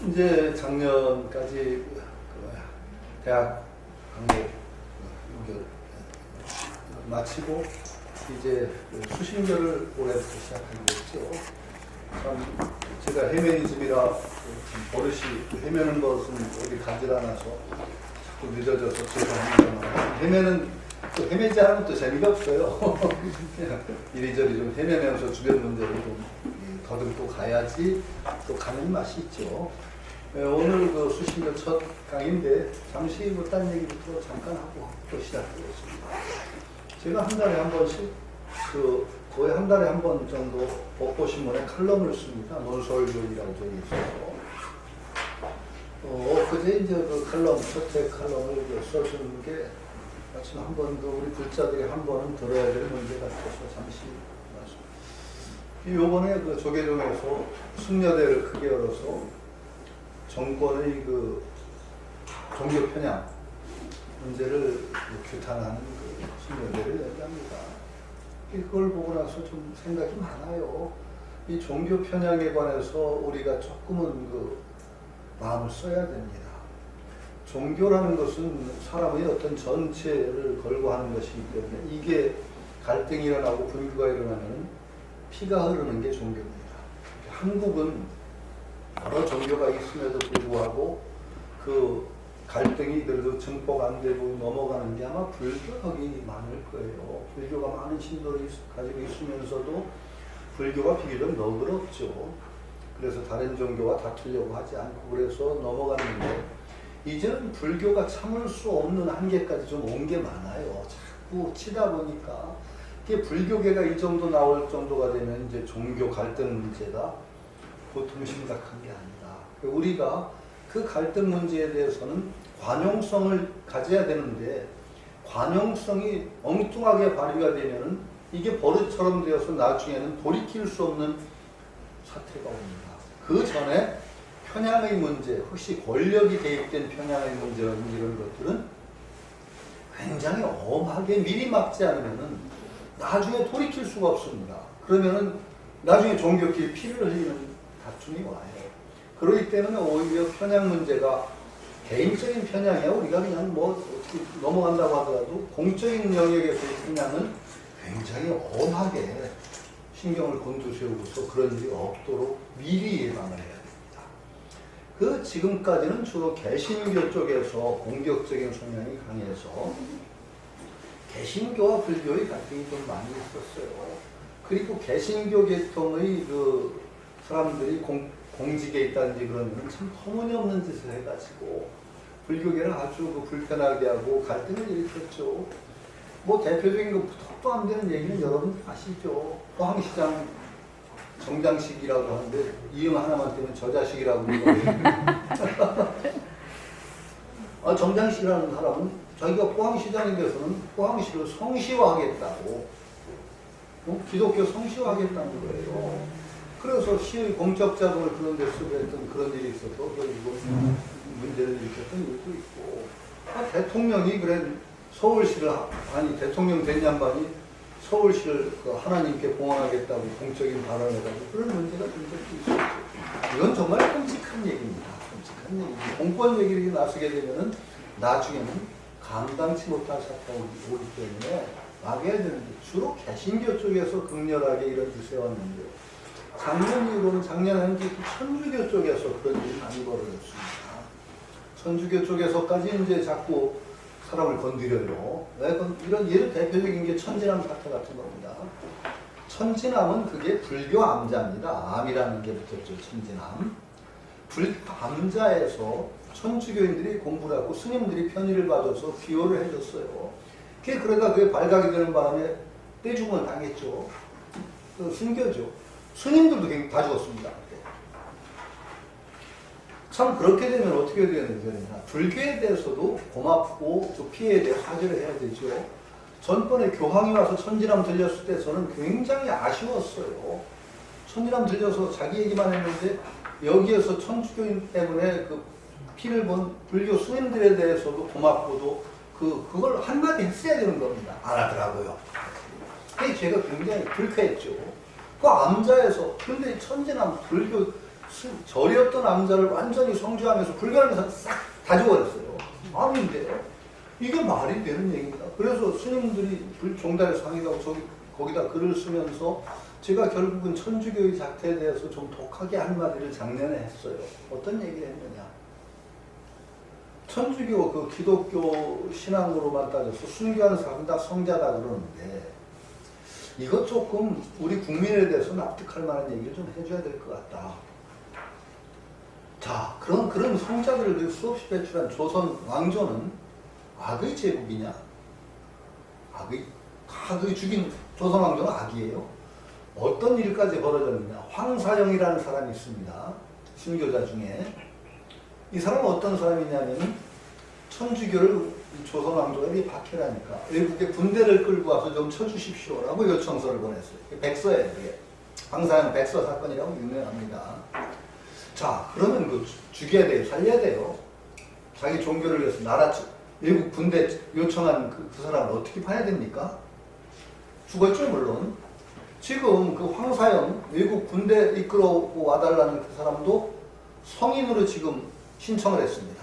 이제 작년까지 대학 강의 마치고 이제 수신결을 올해부터 시작하게 됐죠. 참 제가 헤매니즘이라 버릇이 헤매는 것은 어디 가지 않아서 자꾸 늦어져서 죄송합니다만 헤매는 또 헤매지 않으면 또 재미가 없어요. 이리저리 좀 헤매면서 주변 문제를 좀 더듬고 가야지 또 가는 맛이 있죠. 오늘 그 수신결 첫 강의인데 잠시 뭐 딴 얘기부터 잠깐 하고 또 시작하겠습니다. 제가 한 달에 한 번씩 거의 한 달에 한 번 정도 법보신문에 칼럼을 씁니다. 논설교이라고 저기 있어서 그제 이제 그 칼럼 첫째 칼럼을 써주는 게 마침 한 번도 우리 불자들이 한 번은 들어야 될 문제 같아서 잠시 요번에 그 조계종에서 숙녀대를 크게 열어서 정권의 그 종교 편향 문제를 규탄하는 그 숙녀대를 얘기합니다. 그걸 보고 나서 좀 생각이 많아요. 이 종교 편향에 관해서 우리가 조금은 그 마음을 써야 됩니다. 종교라는 것은 사람의 어떤 전체를 걸고 하는 것이기 때문에 이게 갈등이 일어나고 분규가 일어나면 피가 흐르는 게 종교입니다. 한국은 여러 종교가 있음에도 불구하고 그 갈등이 그래도 증폭 안 되고 넘어가는 게 아마 불교학이 많을 거예요. 불교가 많은 신도를 가지고 있으면서도 불교가 비교적 너그럽죠. 그래서 다른 종교와 다투려고 하지 않고 그래서 넘어갔는데 이제는 불교가 참을 수 없는 한계까지 좀 온 게 많아요. 자꾸 치다 보니까 이게 불교계가 이 정도 나올 정도가 되면 이제 종교 갈등 문제가 보통 심각한 게 아니다. 우리가 그 갈등 문제에 대해서는 관용성을 가져야 되는데 관용성이 엉뚱하게 발휘가 되면은 이게 버릇처럼 되어서 나중에는 돌이킬 수 없는 사태가 옵니다. 그 전에 편향의 문제, 혹시 권력이 대입된 편향의 문제라든지 이런 것들은 굉장히 엄하게 미리 막지 않으면은 나중에 돌이킬 수가 없습니다. 그러면은 나중에 종교끼리 피를 흘리는 다툼이 와요. 그렇기 때문에 오히려 편향 문제가 개인적인 편향이야 우리가 그냥 뭐 어떻게 넘어간다고 하더라도 공적인 영역에서의 편향은 굉장히 엄하게 신경을 곤두세우고서 그런 일이 없도록 미리 예방을 해야 됩니다. 그 지금까지는 주로 개신교 쪽에서 공격적인 성향이 강해서 개신교와 불교의 갈등이 좀 많이 있었어요. 그리고 개신교 계통의 그 사람들이 공직에 있다든지 그러면 참 터무니없는 짓을 해가지고 불교계를 아주 그 불편하게 하고 갈등을 일으켰죠. 뭐 대표적인 거 턱도 안 되는 얘기는 여러분 아시죠. 포항시장 정장식이라고 하는데 이응 하나만 떼면 저 자식이라고 정장식이라는 사람은 자기가 포항시장에 대해서는 포항시를 성시화하겠다고 기독교 성시화하겠다는 거예요. 그래서 시의 공적 자금을 그런 데 쓰고 했던 그런 일이 있어서 그리고 문제를 일으켰던 일도 있고 대통령이 그래 서울시를 대통령 된 양반이 서울시를 그 하나님께 봉헌하겠다고 공적인 발언을 해가지고 그런 문제가 된 적도 있었죠. 이건 정말 끔찍한 얘기입니다. 끔찍한 얘기. 공권 얘기를 나서게 되면은 나중에는 감당치 못할 사태가 오기 때문에 막아야 되는데 주로 개신교 쪽에서 극렬하게 이런 짓을 해왔는데 작년 이후로는 작년에는 천주교 쪽에서 그런 일이 많이 벌어졌습니다. 천주교 쪽에서까지 이제 자꾸 사람을 건드려요. 이런 예를 대표적인 게 천진암 사태 같은 겁니다. 천진암은 그게 불교 암자입니다. 암이라는 게 붙었죠. 천진암. 암자에서 천주교인들이 공부를 하고 스님들이 편의를 봐줘서 기호를 해줬어요. 그러다 그게 발각이 되는 바람에 떼죽음을 당했죠. 순교죠. 스님들도 다 죽었습니다. 참 그렇게 되면 어떻게 되느냐. 불교에 대해서도 고맙고 또 피해에 대해 사죄를 해야 되죠. 전번에 교황이 와서 천진암 들렸을 때 저는 굉장히 아쉬웠어요. 천진암 들려서 자기 얘기만 했는데 여기에서 천주교인 때문에 그 피를 본 불교 스님들에 대해서도 고맙고도 그걸 한마디 했어야 되는 겁니다. 안 하더라고요. 그게 제가 굉장히 불쾌했죠. 그 암자에서, 근데 천진암 불교 절이었던 남자를 완전히 성주하면서 불교하면서 싹 다 죽어버렸어요. 아닌데 이게 말이 되는 얘기입니다. 그래서 스님들이 종달에서 상의하고 거기다 글을 쓰면서 제가 결국은 천주교의 작태에 대해서 좀 독하게 한마디를 작년에 했어요. 어떤 얘기를 했느냐. 천주교 그 기독교 신앙으로만 따져서 순교하는 사람은 다 성자다 그러는데 이것 조금 우리 국민에 대해서 납득할 만한 얘기를 좀 해줘야 될 것 같다. 자, 그런 성자들을 수없이 배출한 조선 왕조는 악의 제국이냐? 악의 죽인 조선 왕조는 악이에요. 어떤 일까지 벌어졌느냐? 황사영이라는 사람이 있습니다. 신교자 중에. 이 사람은 어떤 사람이냐면 천주교를 조선 왕조가 이렇게 박해라니까 외국에 군대를 끌고 와서 좀 쳐주십시오라고 요청서를 보냈어요. 백서예요. 이게. 황사영 백서 사건이라고 유명합니다. 자, 그러면 그 죽여야 돼요. 살려야 돼요. 자기 종교를 위해서 외국 군대 요청한 그 사람을 어떻게 봐야 됩니까? 죽었죠, 물론. 지금 그 황사영 외국 군대 이끌어오고 와달라는 그 사람도 성인으로 지금 신청을 했습니다.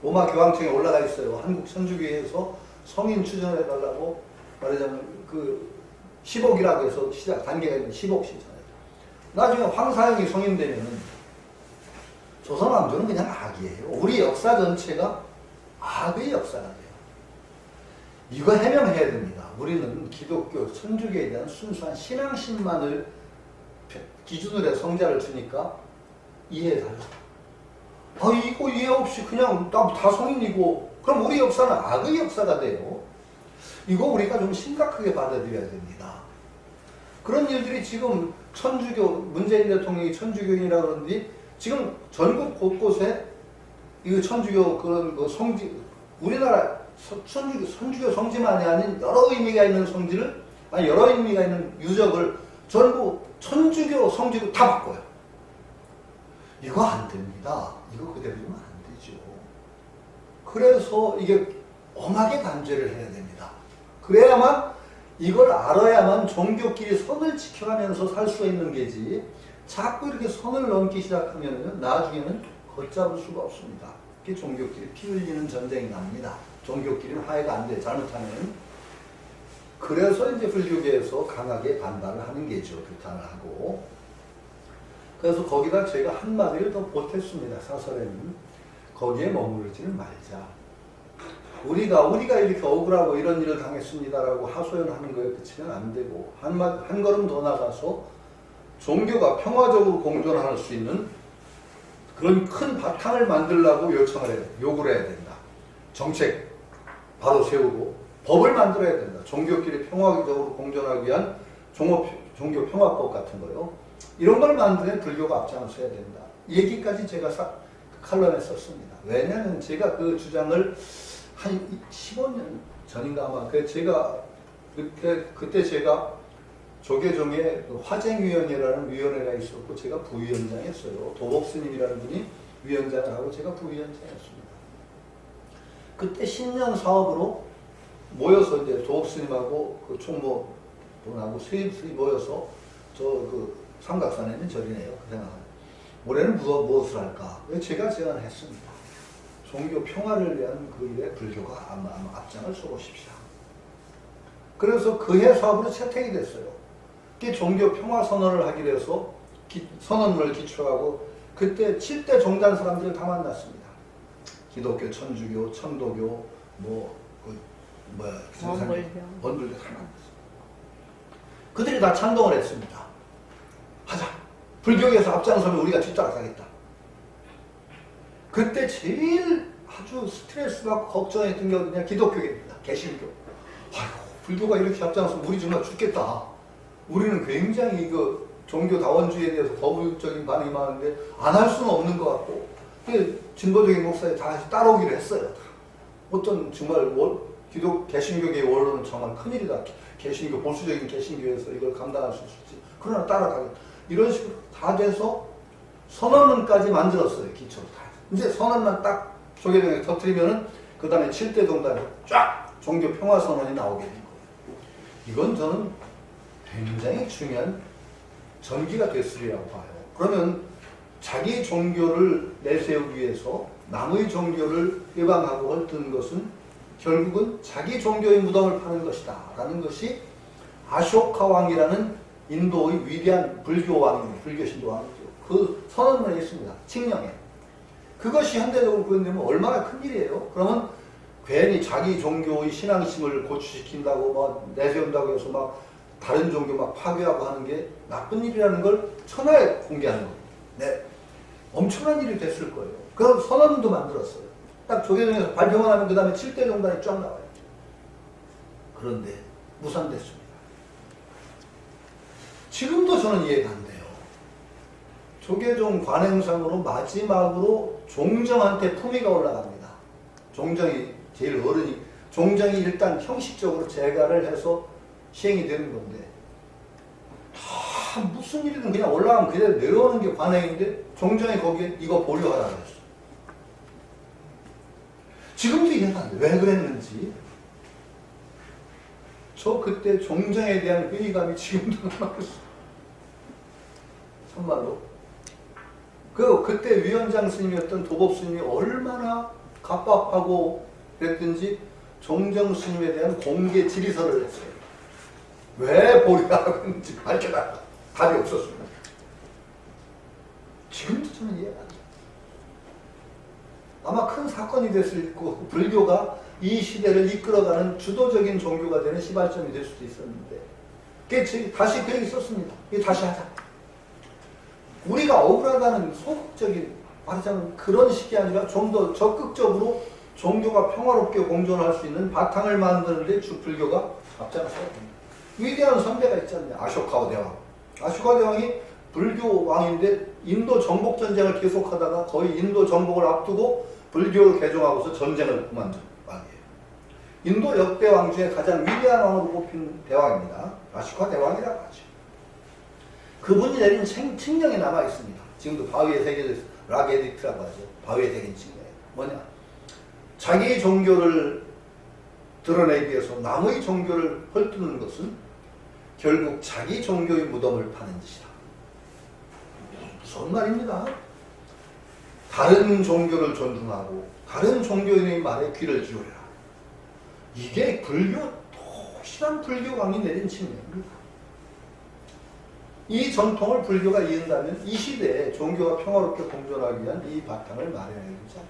로마 교황청에 올라가 있어요. 한국 천주교회에서 성인 추천을 해달라고 말하자면 그 10억이라고 해서 단계가 있는 10억 신청해요. 나중에 황사영이 성인되면은 조선 왕조는 그냥 악이에요. 우리 역사 전체가 악의 역사가 돼요. 이거 해명해야 됩니다. 우리는 기독교, 천주교에 대한 순수한 신앙심만을 기준으로 해서 성자를 주니까 이해해달라. 이거 이해 없이 그냥 다 성인이고 그럼 우리 역사는 악의 역사가 돼요. 이거 우리가 좀 심각하게 받아들여야 됩니다. 그런 일들이 지금 천주교, 문재인 대통령이 천주교인이라 그러는데 지금 전국 곳곳에 이 천주교 그런 그 성지, 우리나라 천주교 성지만이 아닌 여러 의미가 있는 성지를, 여러 의미가 있는 유적을 전부 천주교 성지로 다 바꿔요. 이거 안 됩니다. 이거 그대로 두면 안 되죠. 그래서 이게 엄하게 단죄를 해야 됩니다. 그래야만 이걸 알아야만 종교끼리 선을 지켜가면서 살 수 있는 게지 자꾸 이렇게 선을 넘기 시작하면 나중에는 걷잡을 수가 없습니다. 이게 종교끼리 피 흘리는 전쟁이 납니다. 종교끼리는 화해가 안 돼. 잘못하면. 그래서 이제 불교계에서 강하게 반발을 하는 게죠. 규탄을 하고. 그래서 거기다 제가 한마디를 더 보탰습니다. 사설에는. 거기에 머무르지는 말자. 우리가 이렇게 억울하고 이런 일을 당했습니다라고 하소연하는 거에 그치면 안 되고 한 걸음 더 나가서 종교가 평화적으로 공존할 수 있는 그런 큰 바탕을 만들라고 요구를 해야 된다. 정책 바로 세우고 법을 만들어야 된다. 종교끼리 평화적으로 공존하기 위한 종교 평화법 같은 거요. 이런 걸 만드는 불교가 앞장서야 된다. 이 얘기까지 제가 칼럼에 썼습니다. 왜냐하면 제가 그 주장을 한 15년 전인가 아마 제가 그때 제가 조계종에 화쟁위원회라는 위원회가 있었고 제가 부위원장했어요. 도복스님이라는 분이 위원장을 하고 제가 부위원장했습니다. 그때 신년 사업으로 모여서 이제 도복스님하고 그 총무분하고 수입이 모여서 그 삼각산에 있는 절이네요. 그 생각은 올해는 무엇을 할까? 제가 제안했습니다. 종교 평화를 위한 그 일에 불교가 아마 앞장을 서보십시오. 그래서 그해 사업으로 채택이 됐어요. 종교 평화 선언을 하기로 해서 선언문을 기초하고 그때 7대 종단 사람들을 다 만났습니다. 기독교, 천주교, 천도교, 원불교 다 만났어요. 그들이 다 찬동을 했습니다. 하자. 불교에서 앞장서면 우리가 뒷따라가겠다. 그때 제일 아주 스트레스 받고 걱정했던 게 어디냐? 기독교입니다. 개신교. 아이고, 불교가 이렇게 앞장서면 우리 정말 죽겠다. 우리는 굉장히 그 종교 다원주의에 대해서 거부적인 반응이 많은데 안 할 수는 없는 것 같고 진보적인 목사에 다 따라오기로 했어요. 어떤 정말 개신교계의 원로는 정말 큰일이다. 개신교, 보수적인 개신교에서 이걸 감당할 수 있을지. 그러나 따라가겠다. 이런 식으로 다 돼서 선언문까지 만들었어요. 기초로 다. 이제 선언만 딱 조계종에 터뜨리면은 그 다음에 7대 종단에서 쫙 종교 평화 선언이 나오게 된 거예요. 이건 저는 굉장히 중요한 전기가 됐으리라고 봐요. 그러면 자기 종교를 내세우기 위해서 남의 종교를 해방하고 헐뜯는 것은 결국은 자기 종교의 무덤을 파는 것이다 라는 것이 아쇼카 왕이라는 인도의 위대한 불교 왕입니다. 불교 신도 왕이죠. 그 선언문에 있습니다. 칙령에. 그것이 현대적으로 구현되면 얼마나 큰일이에요. 그러면 괜히 자기 종교의 신앙심을 고취시킨다고 막 내세운다고 해서 막 다른 종교 막 파괴하고 하는 게 나쁜 일이라는 걸 천하에 공개하는 겁니다. 네. 엄청난 일이 됐을 거예요. 그럼 선언문도 만들었어요. 딱 조계종에서 발표만 하면 그 다음에 7대 종단이 쫙 나와요. 그런데 무산됐습니다. 지금도 저는 이해가 안 돼요. 조계종 관행상으로 마지막으로 종정한테 품위가 올라갑니다. 종정이 제일 어른이, 종정이 일단 형식적으로 재가를 해서 시행이 되는 건데 다 무슨 일이든 그냥 올라가면 그대로 내려오는 게 관행인데 종정이 거기에 이거 보류하라고 했어. 지금도 이해가 안 돼. 왜 그랬는지. 저 그때 종정에 대한 회의감이 지금도 남아있어. 참말로. 그때 위원장 스님이었던 도법 스님이 얼마나 갑박하고 그랬든지 종정 스님에 대한 공개 질의서를 했어요. 왜 보류하라고 했는지 밝혀달라. 답이 없었습니다. 지금도 저는 이해가 안 돼요. 아마 큰 사건이 됐을 거고 불교가 이 시대를 이끌어가는 주도적인 종교가 되는 시발점이 될 수도 있었는데 다시 그 얘기 썼습니다. 다시 하자. 우리가 억울하다는 소극적인 말하자면 그런 식이 아니라 좀 더 적극적으로 종교가 평화롭게 공존할 수 있는 바탕을 만드는데 불교가 앞장서야 됩니다. 위대한 선배가 있잖아요. 아쇼카 대왕. 아쇼카 대왕이 불교 왕인데 인도 정복 전쟁을 계속하다가 거의 인도 정복을 앞두고 불교를 개종하고서 전쟁을 그만둔 왕이에요. 인도 역대 왕 중에 가장 위대한 왕으로 뽑힌 대왕입니다. 아쇼카 대왕이라고 하죠. 그분이 내린 칙령이 남아 있습니다. 지금도 바위에 새겨져 있어요. 락에딕트라고 하죠. 바위에 새긴 칙령. 뭐냐? 자기 종교를 드러내기 위해서 남의 종교를 헐뜯는 것은 결국 자기 종교의 무덤을 파는 짓이다. 무서운 말입니다. 다른 종교를 존중하고 다른 종교인의 말에 귀를 기울여라. 이게 불교, 도시락 불교 왕이 내린 칙령입니다. 이 전통을 불교가 이은다면 이 시대에 종교가 평화롭게 공존하기 위한 이 바탕을 마련해야 되지 않나.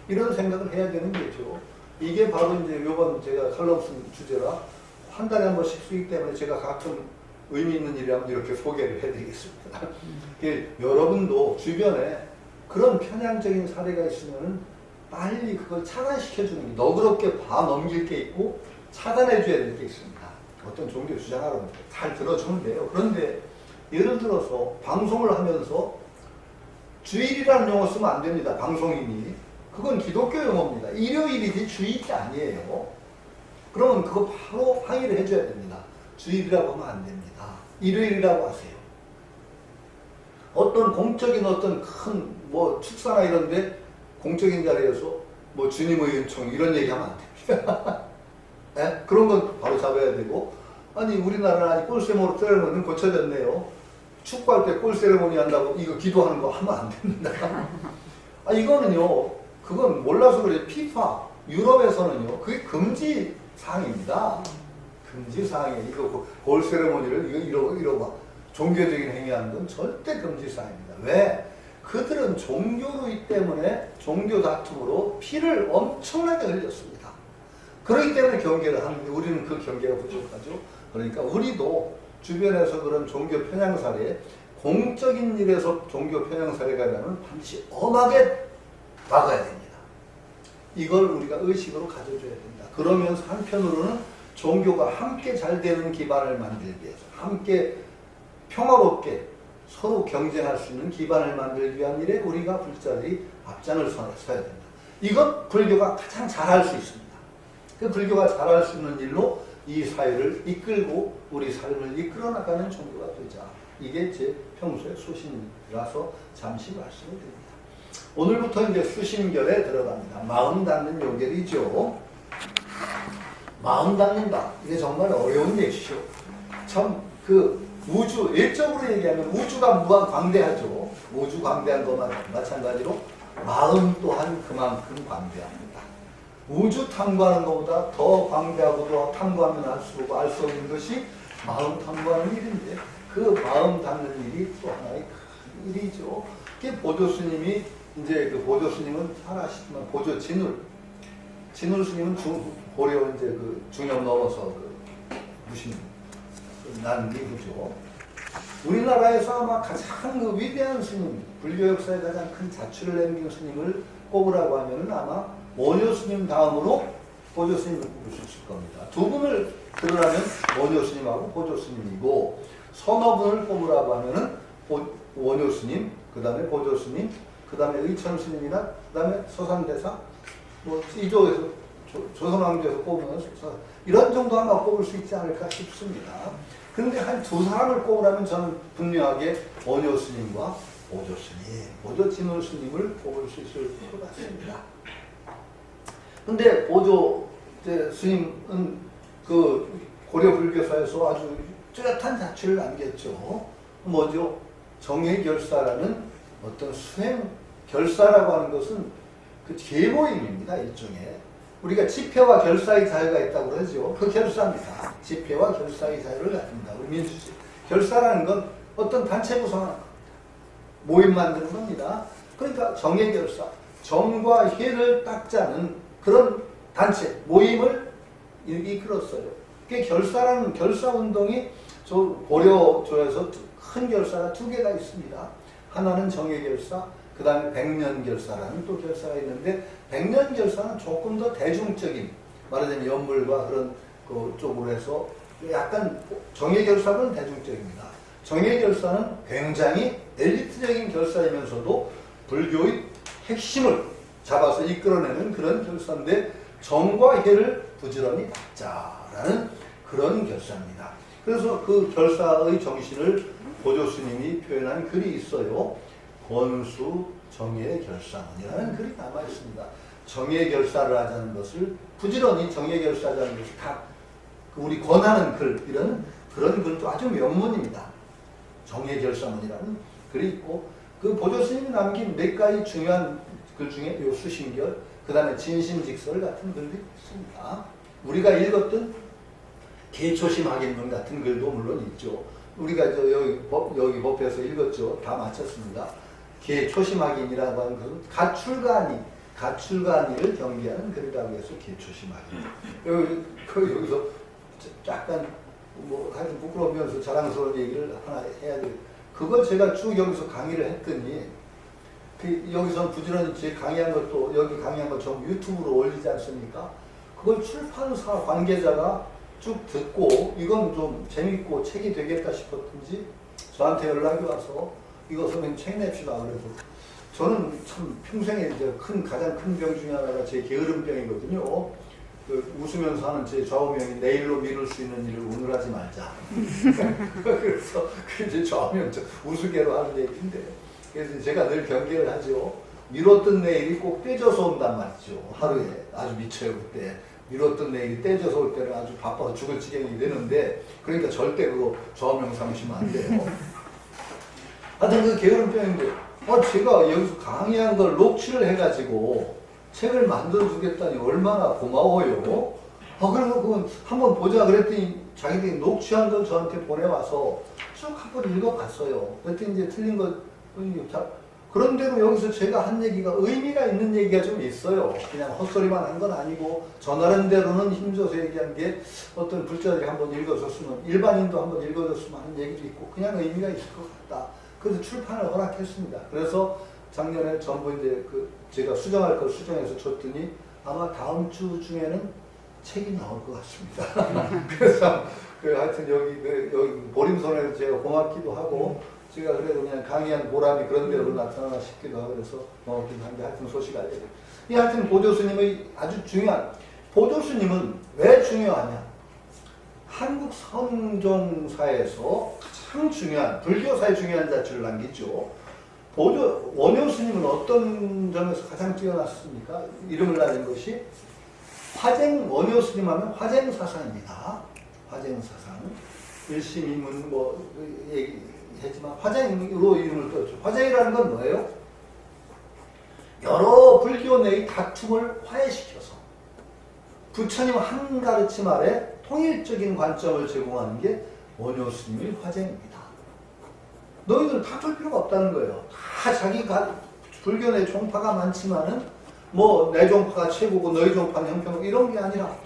이런 생각을 해야 되는 거죠. 이게 바로 이제 요번 제가 칼럼 쓴 주제라 한 달에 한 번씩 쓰기 때문에 제가 가끔 의미 있는 일이라면 이렇게 소개를 해드리겠습니다. 여러분도 주변에 그런 편향적인 사례가 있으면 빨리 그걸 차단시켜주는 게 너그럽게 봐 넘길 게 있고 차단해줘야 될 게 있습니다. 어떤 종교 주장하러 잘 들어주면 돼요. 그런데 예를 들어서 방송을 하면서 주일이라는 용어 쓰면 안 됩니다. 방송인이. 그건 기독교 용어입니다. 일요일이지 주일이 아니에요. 그러면 그거 바로 항의를 해줘야 됩니다. 주일이라고 하면 안 됩니다. 일요일이라고 하세요. 어떤 공적인 어떤 큰 뭐 축사나 이런데 공적인 자리에서 뭐 주님의 은총 이런 얘기하면 안 됩니다. 네? 그런 건 바로 잡아야 되고 아니 우리나라는 아직 골세모로 세레모니는 고쳐졌네요. 축구할 때 골 세레모니 한다고 이거 기도하는 거 하면 안 됩니다. 아 이거는요. 그건 몰라서 그래. 피파 유럽에서는요. 그게 금지 사항입니다. 금지 사항이에요. 이거 골 세레모니를 이러고 종교적인 행위하는 건 절대 금지 사항입니다. 왜? 그들은 종교이기 때문에 종교 다툼으로 피를 엄청나게 흘렸습니다. 그렇기 때문에 경계를 하는데 우리는 그 경계가 부족하죠. 그러니까 우리도 주변에서 그런 종교 편향 사례, 공적인 일에서 종교 편향 사례가 나면 반드시 엄하게 막아야 됩니다. 이걸 우리가 의식으로 가져줘야 된다. 그러면서 한편으로는 종교가 함께 잘 되는 기반을 만들기 위해서 함께 평화롭게 서로 경쟁할 수 있는 기반을 만들기 위한 일에 우리가 불자들이 앞장을 서야 됩니다. 이건 불교가 가장 잘할 수 있습니다. 그 불교가 잘할 수 있는 일로 이 사회를 이끌고 우리 삶을 이끌어 나가는 종교가 되자. 이게 제 평소의 소신이라서 잠시 말씀을 드립니다. 오늘부터 이제 수신결에 들어갑니다. 마음 닫는 요결이죠. 마음 닫는다. 이게 정말 어려운 얘기죠. 참 우주, 일적으로 얘기하면 우주가 무한 광대하죠. 우주 광대한 것만 마찬가지로 마음 또한 그만큼 광대합니다. 우주 탐구하는 것보다 더 광대하고 더 탐구하면 할수록 알 수 없는 것이 마음 탐구하는 일인데 그 마음 닫는 일이 또 하나의 큰 일이죠. 그게 보조스님이 이제 그 보조스님은 잘 아시지만 보조 진울 스님은 고려 이제 그 중엽 넘어서 그 무신 난 이후죠. 우리나라에서 아마 가장 그 위대한 스님, 불교 역사에 가장 큰 자취를 남긴 스님을 꼽으라고 하면은 아마 원효 스님 다음으로 보조 스님을 꼽을 수 있을 겁니다. 두 분을 들으라면 원효 스님하고 보조 스님이고 서너 분을 꼽으라고 하면은 원효 스님, 그 다음에 보조 스님, 그 다음에 의천 스님이나 그 다음에 서산대사, 뭐 이쪽에서 조선왕조에서 꼽으면 이런 정도 아마 꼽을 수 있지 않을까 싶습니다. 그런데 한 두 사람을 꼽으라면 저는 분명하게 원효 스님과 보조 스님, 보조 진울 스님을 꼽을 수 있을 것 같습니다. 근데 보조 스님은 그 고려 불교사에서 아주 뚜렷한 자취를 남겼죠. 뭐죠? 정예결사라는 어떤 수행 결사라고 하는 것은 그 계모임입니다. 일종의 우리가 집회와 결사의 자유가 있다고 그러죠. 그 결사입니다. 집회와 결사의 자유를 가진다. 우리 민주주의 결사라는 건 어떤 단체 구성하는 겁니다. 모임 만드는 겁니다. 그러니까 정예결사, 정과 회를 딱 짜는 그런 단체, 모임을 이끌었어요. 그게 결사라는 결사운동이 고려조에서 큰 결사가 두 개가 있습니다. 하나는 정예결사, 그 다음에 백년결사라는 또 결사가 있는데 백년결사는 조금 더 대중적인 말하자면 연물과 그런 그 쪽으로 해서 약간 정예결사는 대중적입니다. 정예결사는 굉장히 엘리트적인 결사이면서도 불교의 핵심을 잡아서 이끌어내는 그런 결사인데 정과 회를 부지런히 닦자라는 그런 결사입니다. 그래서 그 결사의 정신을 보조스님이 표현한 글이 있어요. 권수 정예결사문이라는 글이 남아 있습니다. 정예결사를 하자는 것을 부지런히 정예결사하자는 것을 다 우리 권하는 글 이런 그런 글도 아주 명문입니다. 정예결사문이라는 글이 있고 그 보조스님이 남긴 몇 가지 중요한 글 중에 요 수신결 그 다음에 진심직설 같은 글들이 있습니다. 우리가 읽었던 개초심학인문 같은 글도 물론 있죠. 우리가 여기 법에서 읽었죠. 다 마쳤습니다. 개초심학인이라고 하는 것은 가출가니를 경계하는 글이라고 해서 개초심학인. 여기서 약간 뭐 하여튼 부끄러우면서 자랑스러운 얘기를 하나 해야 돼. 그걸 제가 쭉 여기서 강의를 했더니 여기서 부지런히 제 강의한 것도 여기 강의한 것 전부 유튜브로 올리지 않습니까? 그걸 출판사 관계자가 쭉 듣고 이건 좀 재밌고 책이 되겠다 싶었든지 저한테 연락이 와서 이거 선생님 책 냅시다 그래서 저는 참 평생에 이제 가장 큰 병 중에 하나가 제 게으름병이거든요. 그 웃으면서 하는 제 좌우명이 내일로 미룰 수 있는 일을 오늘 하지 말자. 그래서 그게 좌우명 우스개로 하는 얘기인데 그래서 제가 늘 경계를 하죠. 미뤘던 내일이 꼭 떼져서 온단 말이죠. 하루에 아주 미쳐요 그때. 미뤘던 내일이 떼져서 올 때는 아주 바빠서 죽을 지경이 되는데 그러니까 절대 그거 좌우명 삼으시면 안 돼요. 하여튼 그 게으름병인데 제가 여기서 강의한 걸 녹취를 해가지고 책을 만들어주겠다니 얼마나 고마워요. 그래서 그건 한번 보자 그랬더니 자기들이 녹취한 걸 저한테 보내와서 쭉 한번 읽어봤어요. 그랬더니 이제 틀린 거 그런데도 여기서 제가 한 얘기가 의미가 있는 얘기가 좀 있어요. 그냥 헛소리만 한 건 아니고 저 나름대로는 힘줘서 얘기한 게 어떤 불자들이 한번 읽어줬으면 일반인도 한번 읽어줬으면 하는 얘기도 있고 그냥 의미가 있을 것 같다. 그래서 출판을 허락했습니다. 그래서 작년에 전부 이제 제가 수정할 걸 수정해서 줬더니 아마 다음 주 중에는 책이 나올 것 같습니다. 그래서 하여튼 여기 보림선에서 제가 고맙기도 하고 제가 그래도 그냥 강의한 보람이 그런 데로 나타나나 싶기도 하고 그래서 고맙기도 한데 하여튼 소식 알려드려요. 하여튼 보조스님의 아주 중요한 보조스님은 왜 중요하냐? 한국 선종사에서 가장 중요한 불교사에 중요한 자취를 남겼죠. 원효 스님은 어떤 점에서 가장 뛰어났습니까? 이름을 날린 것이 원효 스님 하면 화쟁사상입니다. 화쟁사상. 일심이문 뭐 얘기했지만 화쟁으로 이름을 떴죠. 화쟁이라는 건 뭐예요? 여러 불교 내의 다툼을 화해시켜서 부처님 한 가르침 아래 통일적인 관점을 제공하는 게 원효 스님의 화쟁입니다. 너희들 다툴 필요가 없다는 거예요. 다 불교 내 종파가 많지만은 뭐 내 종파가 최고고 너희 종파는 형편없고 이런 게 아니라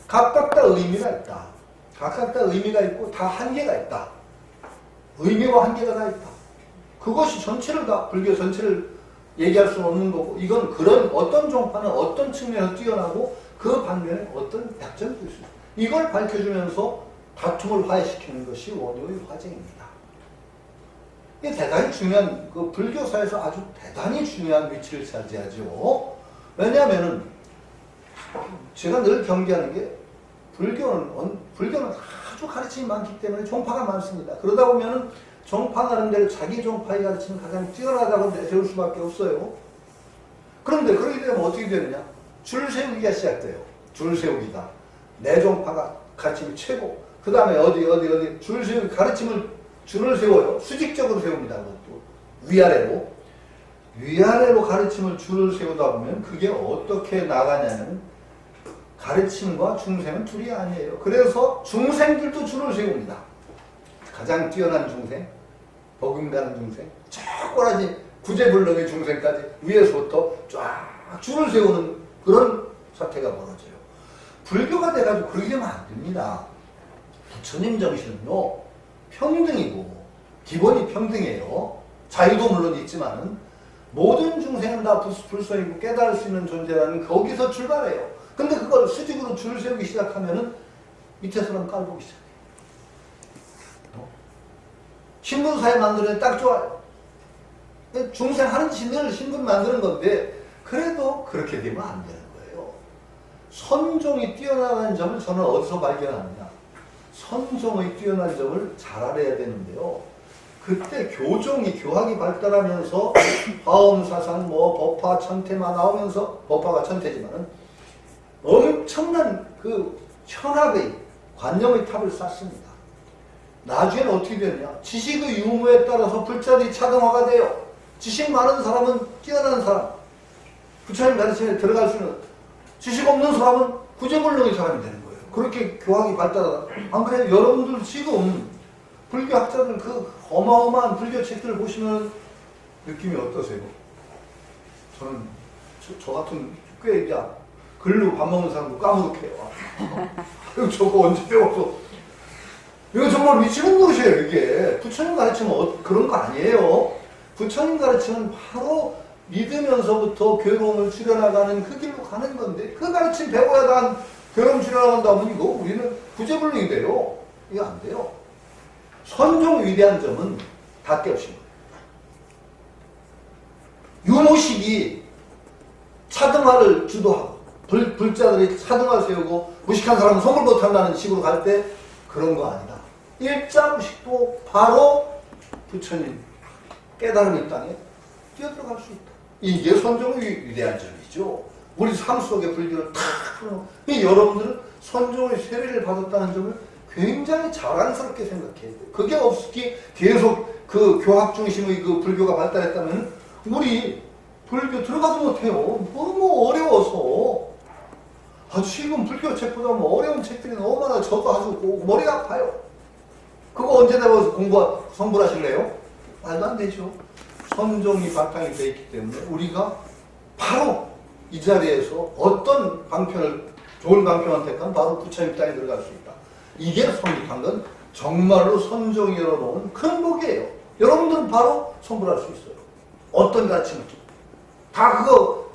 각각 다 의미가 있다. 각각 다 의미가 있고 다 한계가 있다. 의미와 한계가 다 있다. 그것이 전체를 다 불교 전체를 얘기할 수는 없는 거고 이건 그런 어떤 종파는 어떤 측면에서 뛰어나고 그 반면에 어떤 약점도 있습니다. 이걸 밝혀주면서 다툼을 화해시키는 것이 원효의 화쟁입니다. 이게 대단히 중요한 그 불교사에서 아주 대단히 중요한 위치를 차지하죠. 왜냐하면은 제가 늘 경계하는 게 불교는 아주 가르침이 많기 때문에 종파가 많습니다. 그러다 보면은 종파 나름대로 자기 종파의 가르침은 가장 뛰어나다고 내세울 수밖에 없어요. 그런데 그렇게 되면 어떻게 되느냐? 줄 세우기가 시작돼요. 줄 세우기가. 내 종파가 가르침이 최고. 그 다음에 어디 줄 세우기 줄을 세워요. 수직적으로 세웁니다. 그것도. 위아래로 가르침을 줄을 세우다 보면 그게 어떻게 나가냐면 가르침과 중생은 둘이 아니에요. 그래서 중생들도 줄을 세웁니다. 가장 뛰어난 중생, 버금가는 중생, 저 꼬라지 구제불능의 중생까지 위에서부터 쫙 줄을 세우는 그런 사태가 벌어져요. 불교가 돼가지고 그렇게 되면 안 됩니다. 부처님 정신은요, 평등이고, 기본이 평등해요. 자유도 물론 있지만은, 모든 중생은 다 불성이고 깨달을 수 있는 존재라는 거기서 출발해요. 근데 그걸 수직으로 줄 세우기 시작하면은 밑에 사람 깔보기 시작해요. 신분사회 만드는 데 딱 좋아요. 중생 하는 짓이 늘 신분 만드는 건데, 그래도 그렇게 되면 안 되는 거예요. 선종이 뛰어나는 점을 저는 어디서 발견하느냐. 선종의 뛰어난 점을 잘 알아야 되는데요. 그때 교학이 발달하면서 화엄사상, 법화, 천태만 나오면서, 법화가 천태지만은 엄청난 그 현학의 관념의 탑을 쌓습니다. 나중에는 어떻게 되느냐. 지식의 유무에 따라서 불자들이 차등화가 돼요. 지식 많은 사람은 뛰어난 사람, 부처님 가르침에 들어갈 수 있는, 지식 없는 사람은 구제불능의 사람이 되는 거예요. 그렇게 교학이 발달하다. 안 그래요? 여러분들 지금 불교학자들 그 어마어마한 불교 책들을 보시면 느낌이 어떠세요? 저는 저 같은 꽤 글로 밥 먹는 사람도 까무룩해요. 저거 언제 배워서. 이거 정말 미치는 것이에요, 이게. 부처님 가르침은 그런 거 아니에요. 부처님 가르침은 바로 믿으면서부터 괴로움을 줄여나가는 그 길로 가는 건데, 그 가르침 배워야 단 괴로움 줄여나간다면 이거 우리는 구제불능이 돼요. 이거 안 돼요. 선종 위대한 점은 다 깨우친 거예요. 유무식이 차등화를 주도하고, 불자들이 차등화 세우고, 무식한 사람은 손을 못한다는 식으로 갈 때 그런 거 아니다. 일자무식도 바로 부처님 깨달음의 땅에 뛰어들어갈 수 있다. 이게 선종의 위대한 점이죠. 우리 삶 속에 불교를 탁 풀어놓고, 여러분들은 선종의 세례를 받았다는 점을 굉장히 자랑스럽게 생각해야 돼요. 그게 없기 계속 그 교학 중심의 그 불교가 발달했다면 우리 불교 들어가도 못해요. 너무 어려워서. 지금 불교 책보다 어려운 책들이 너무 많아. 저도 아주 머리가 아파요. 그거 언제 내가 성불 하실래요? 말도 안 되죠. 선종이 바탕이 되어 있기 때문에 우리가 바로 이 자리에서 어떤 좋은 방편을 택하면 바로 부처님 땅에 들어갈 수 있다. 이게 성립한 건 정말로 선종이 열어놓은 큰 복이에요. 여러분들은 바로 성불할 수 있어요. 어떤 가르침을. 다 그거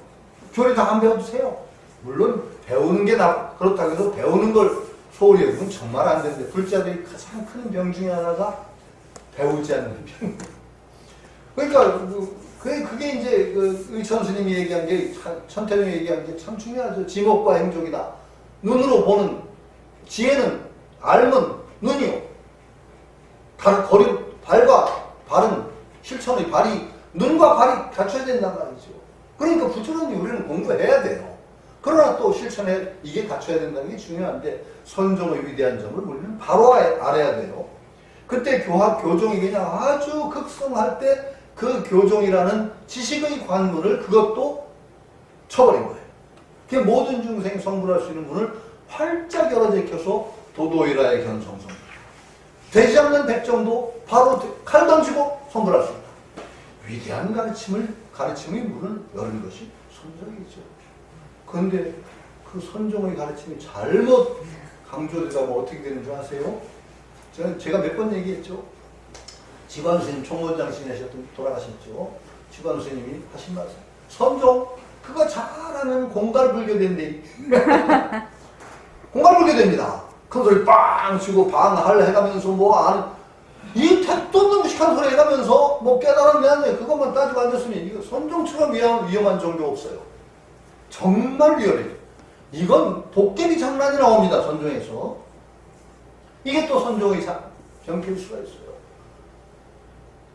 교리 다 안 배워주세요. 물론 배우는 게 그렇다고 해서 배우는 걸 소홀히 여기면 정말 안 되는데, 불자들이 가장 큰 병 중에 하나가 배우지 않는 병. 그러니까 그게 이제 의천 스님이 얘기한 게, 천태룡이 얘기한 게 참 중요하죠. 지목과 행종이다. 눈으로 보는, 지혜는 알면 눈이요. 발과 발은 실천의 발이, 눈과 발이 갖춰야 된단 말이죠. 그러니까 부처님이 우리는 공부해야 돼요. 그러나 또 실천에 이게 갖춰야 된다는 게 중요한데, 선종의 위대한 점을 우리는 바로 알아야 돼요. 그때 교종이 그냥 아주 극성할 때 그 교종이라는 지식의 관문을 그것도 쳐버린 거예요. 그 모든 중생이 성불할 수 있는 문을 활짝 열어 제껴서 도도일하의 견성성. 되지 않는 백정도 바로 칼 던지고 성불할 수 있다. 위대한 가르침의 문을 여는 것이 선종이죠. 그런데 그 선종의 가르침이 잘못 강조되다 보면 어떻게 되는 줄 아세요? 제가 몇 번 얘기했죠. 지관 스님 총원장 지내셨던 돌아가셨죠. 지관 스님이 하신 말씀. 선종 그거 잘하면 공갈불교된대. 공갈불교됩니다. 큰 소리 빵 치고 방할 해가면서 이 택도 없는 무식한 소리 해가면서 깨달았네. 그것만 따지고 앉았으면 이거 선종처럼 위험한 종교 없어요. 정말 위험해요. 이건 도깨비 장난이 나옵니다. 선종에서. 이게 또 선종의 병길 수가 있어요.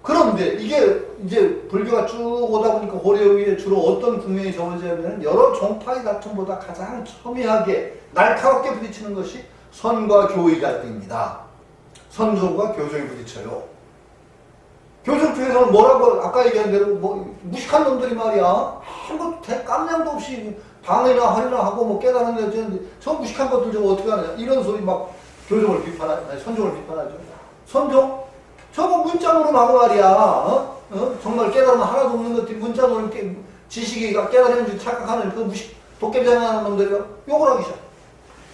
그런데 이게 이제 불교가 쭉 오다 보니까 고려 위에 주로 어떤 국면이 적어지냐면 여러 종파의 다툼보다 가장 첨예하게 날카롭게 부딪히는 것이 선과 교의 갈등입니다. 선종과 교종이 부딪혀요. 교종 쪽에서는 뭐라고 아까 얘기한 대로 무식한 놈들이 말이야. 아무 깜냥도 없이 방해나 하리나 하고 깨달았는데 저 무식한 것들 저거 어떻게 하느냐 이런 소리 막 교종을 선종을 비판하죠. 선종? 저거 문자노름 하고 말이야. 정말 깨달으면 하나도 없는 것들이 문자노름 지식이 깨달은 줄 착각하는 그 도깨비장하는 놈들이 욕을 하기 시작.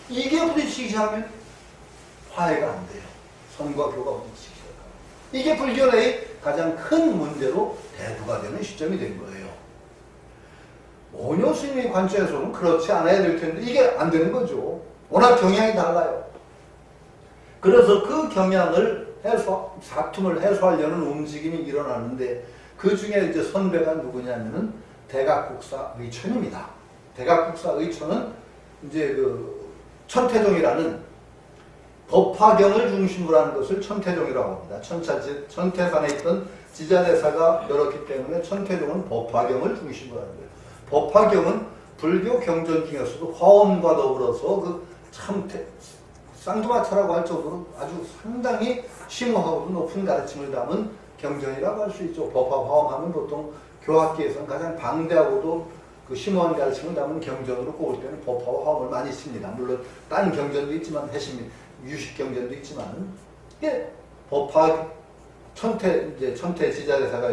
이게 부딪히기 시작하면 화해가 안 돼요. 선과 교가 부딪히기 시작하면. 이게 불교의 가장 큰 문제로 대두가 되는 시점이 된 거예요. 오뇨 스님의 관점에서는 그렇지 않아야 될 텐데 이게 안 되는 거죠. 워낙 경향이 달라요. 그래서 그 경향을 사툼을 해소하려는 움직임이 일어나는데 그 중에 이제 선배가 누구냐면은 대각국사 의천입니다. 대각국사 의천은 이제 천태종이라는 법화경을 중심으로 하는 것을 천태종이라고 합니다. 천태산에 있던 지자대사가 열었기 때문에 천태종은 법화경을 중심으로 하는 거예요. 법화경은 불교 경전 중에서도 화엄과 더불어서 쌍두마차라고 할 정도로 아주 상당히 심오하고도 높은 가르침을 담은 경전이라고 할 수 있죠. 법화 화엄하면 보통 교학계에서는 가장 방대하고도 심오한 가르침을 담은 경전으로 꼽을 때는 법화와 화엄을 많이 씁니다. 물론 다른 경전도 있지만 유식 경전도 있지만 법화 천태 지자대사가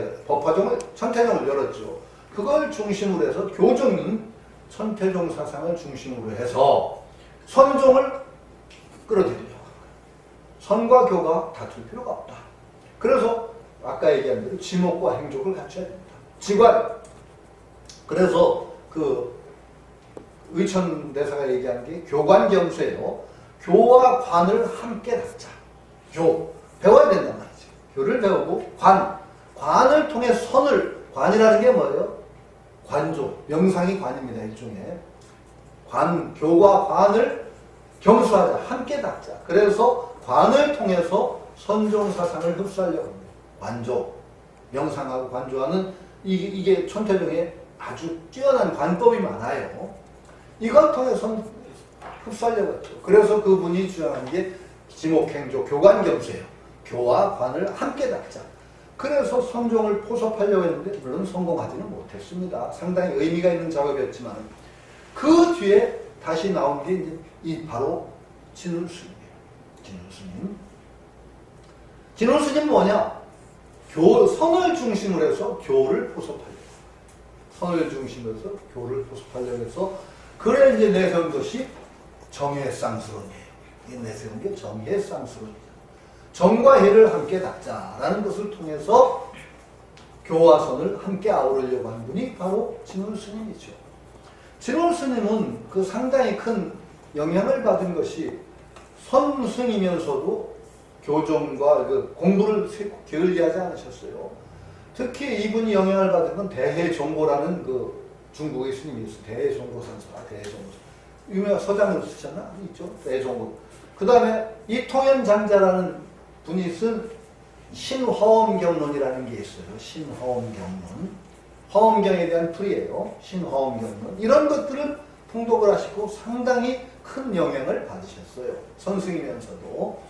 천태종을 열었죠. 그걸 중심으로 해서 교종은 천태종 사상을 중심으로 해서 선종을 끌어들이려고 합니다. 선과 교가 다툴 필요가 없다. 그래서 아까 얘기한 대로 지목과 행족을 갖춰야 됩니다. 지관. 그래서 의천 대사가 얘기한 게 교관경수예요. 교와 관을 함께 닦자. 배워야 된단 말이죠. 교를 배우고 관을 통해 관이라는 게 뭐예요? 관조, 명상이 관입니다. 일종의 교와 관을 경수하자, 함께 닦자. 그래서 관을 통해서 선종사상을 흡수하려고 합니다. 관조, 명상하고 관조하는 이게 천태종의 아주 뛰어난 관법이 많아요. 이걸 통해서 흡수하려고 했죠. 그래서 그분이 주장한 게 지목행조, 교관경수예요. 교와 관을 함께 닦자. 그래서 선종을 포섭하려고 했는데 물론 성공하지는 못했습니다. 상당히 의미가 있는 작업이었지만 그 뒤에 다시 나온 게 이제 바로 진울스님이에요. 진울스님 뭐냐? 선을 중심으로 해서 교를 포섭하려고. 선을 중심으로 해서 교를 포섭하려고 해서 그래 이제 내세운 것이 정해쌍스론이에요. 내세운 게 정해쌍스론이에요. 정과 해를 함께 닦자라는 것을 통해서 교와 선을 함께 아우르려고 하는 분이 바로 진울스님이죠. 진울스님은 상당히 큰 영향을 받은 것이 선승이면서도 교종과 공부를 게을리하지 않으셨어요. 특히 이분이 영향을 받은 건 대해종고라는 중국의 스님이 있어요. 대해종고 선사, 대해종고. 유명한 서장을 쓰셨나? 있죠. 대해종고. 그 다음에 이통현 장자라는 분이 쓴 신화엄경론이라는 게 있어요. 신화엄경론. 화엄경에 대한 풀이에요. 신화엄경론. 이런 것들을 통독을 하시고 상당히 큰 영향을 받으셨어요. 선승이면서도.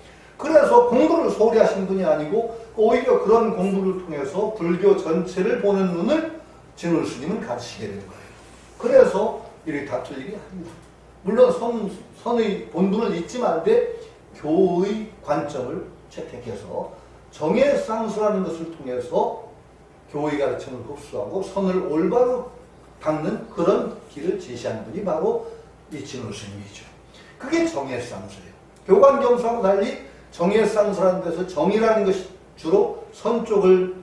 그래서 공부를 소홀히 하신 분이 아니고 오히려 그런 공부를 통해서 불교 전체를 보는 눈을 진울 스님은 가지시게 된 거예요. 그래서 이렇게 다툴 일이 아닙니다. 물론 선의 본분을 잊지 말되 교의 관점을 채택해서 정예쌍수라는 것을 통해서 교의 가르침을 흡수하고 선을 올바로 닦는 그런 길을 제시한 분이 바로 이 진울 스님이죠. 그게 정예쌍수예요. 교관경수하고 달리 정예쌍수라는 데서 정이라는 것이 주로 선 쪽을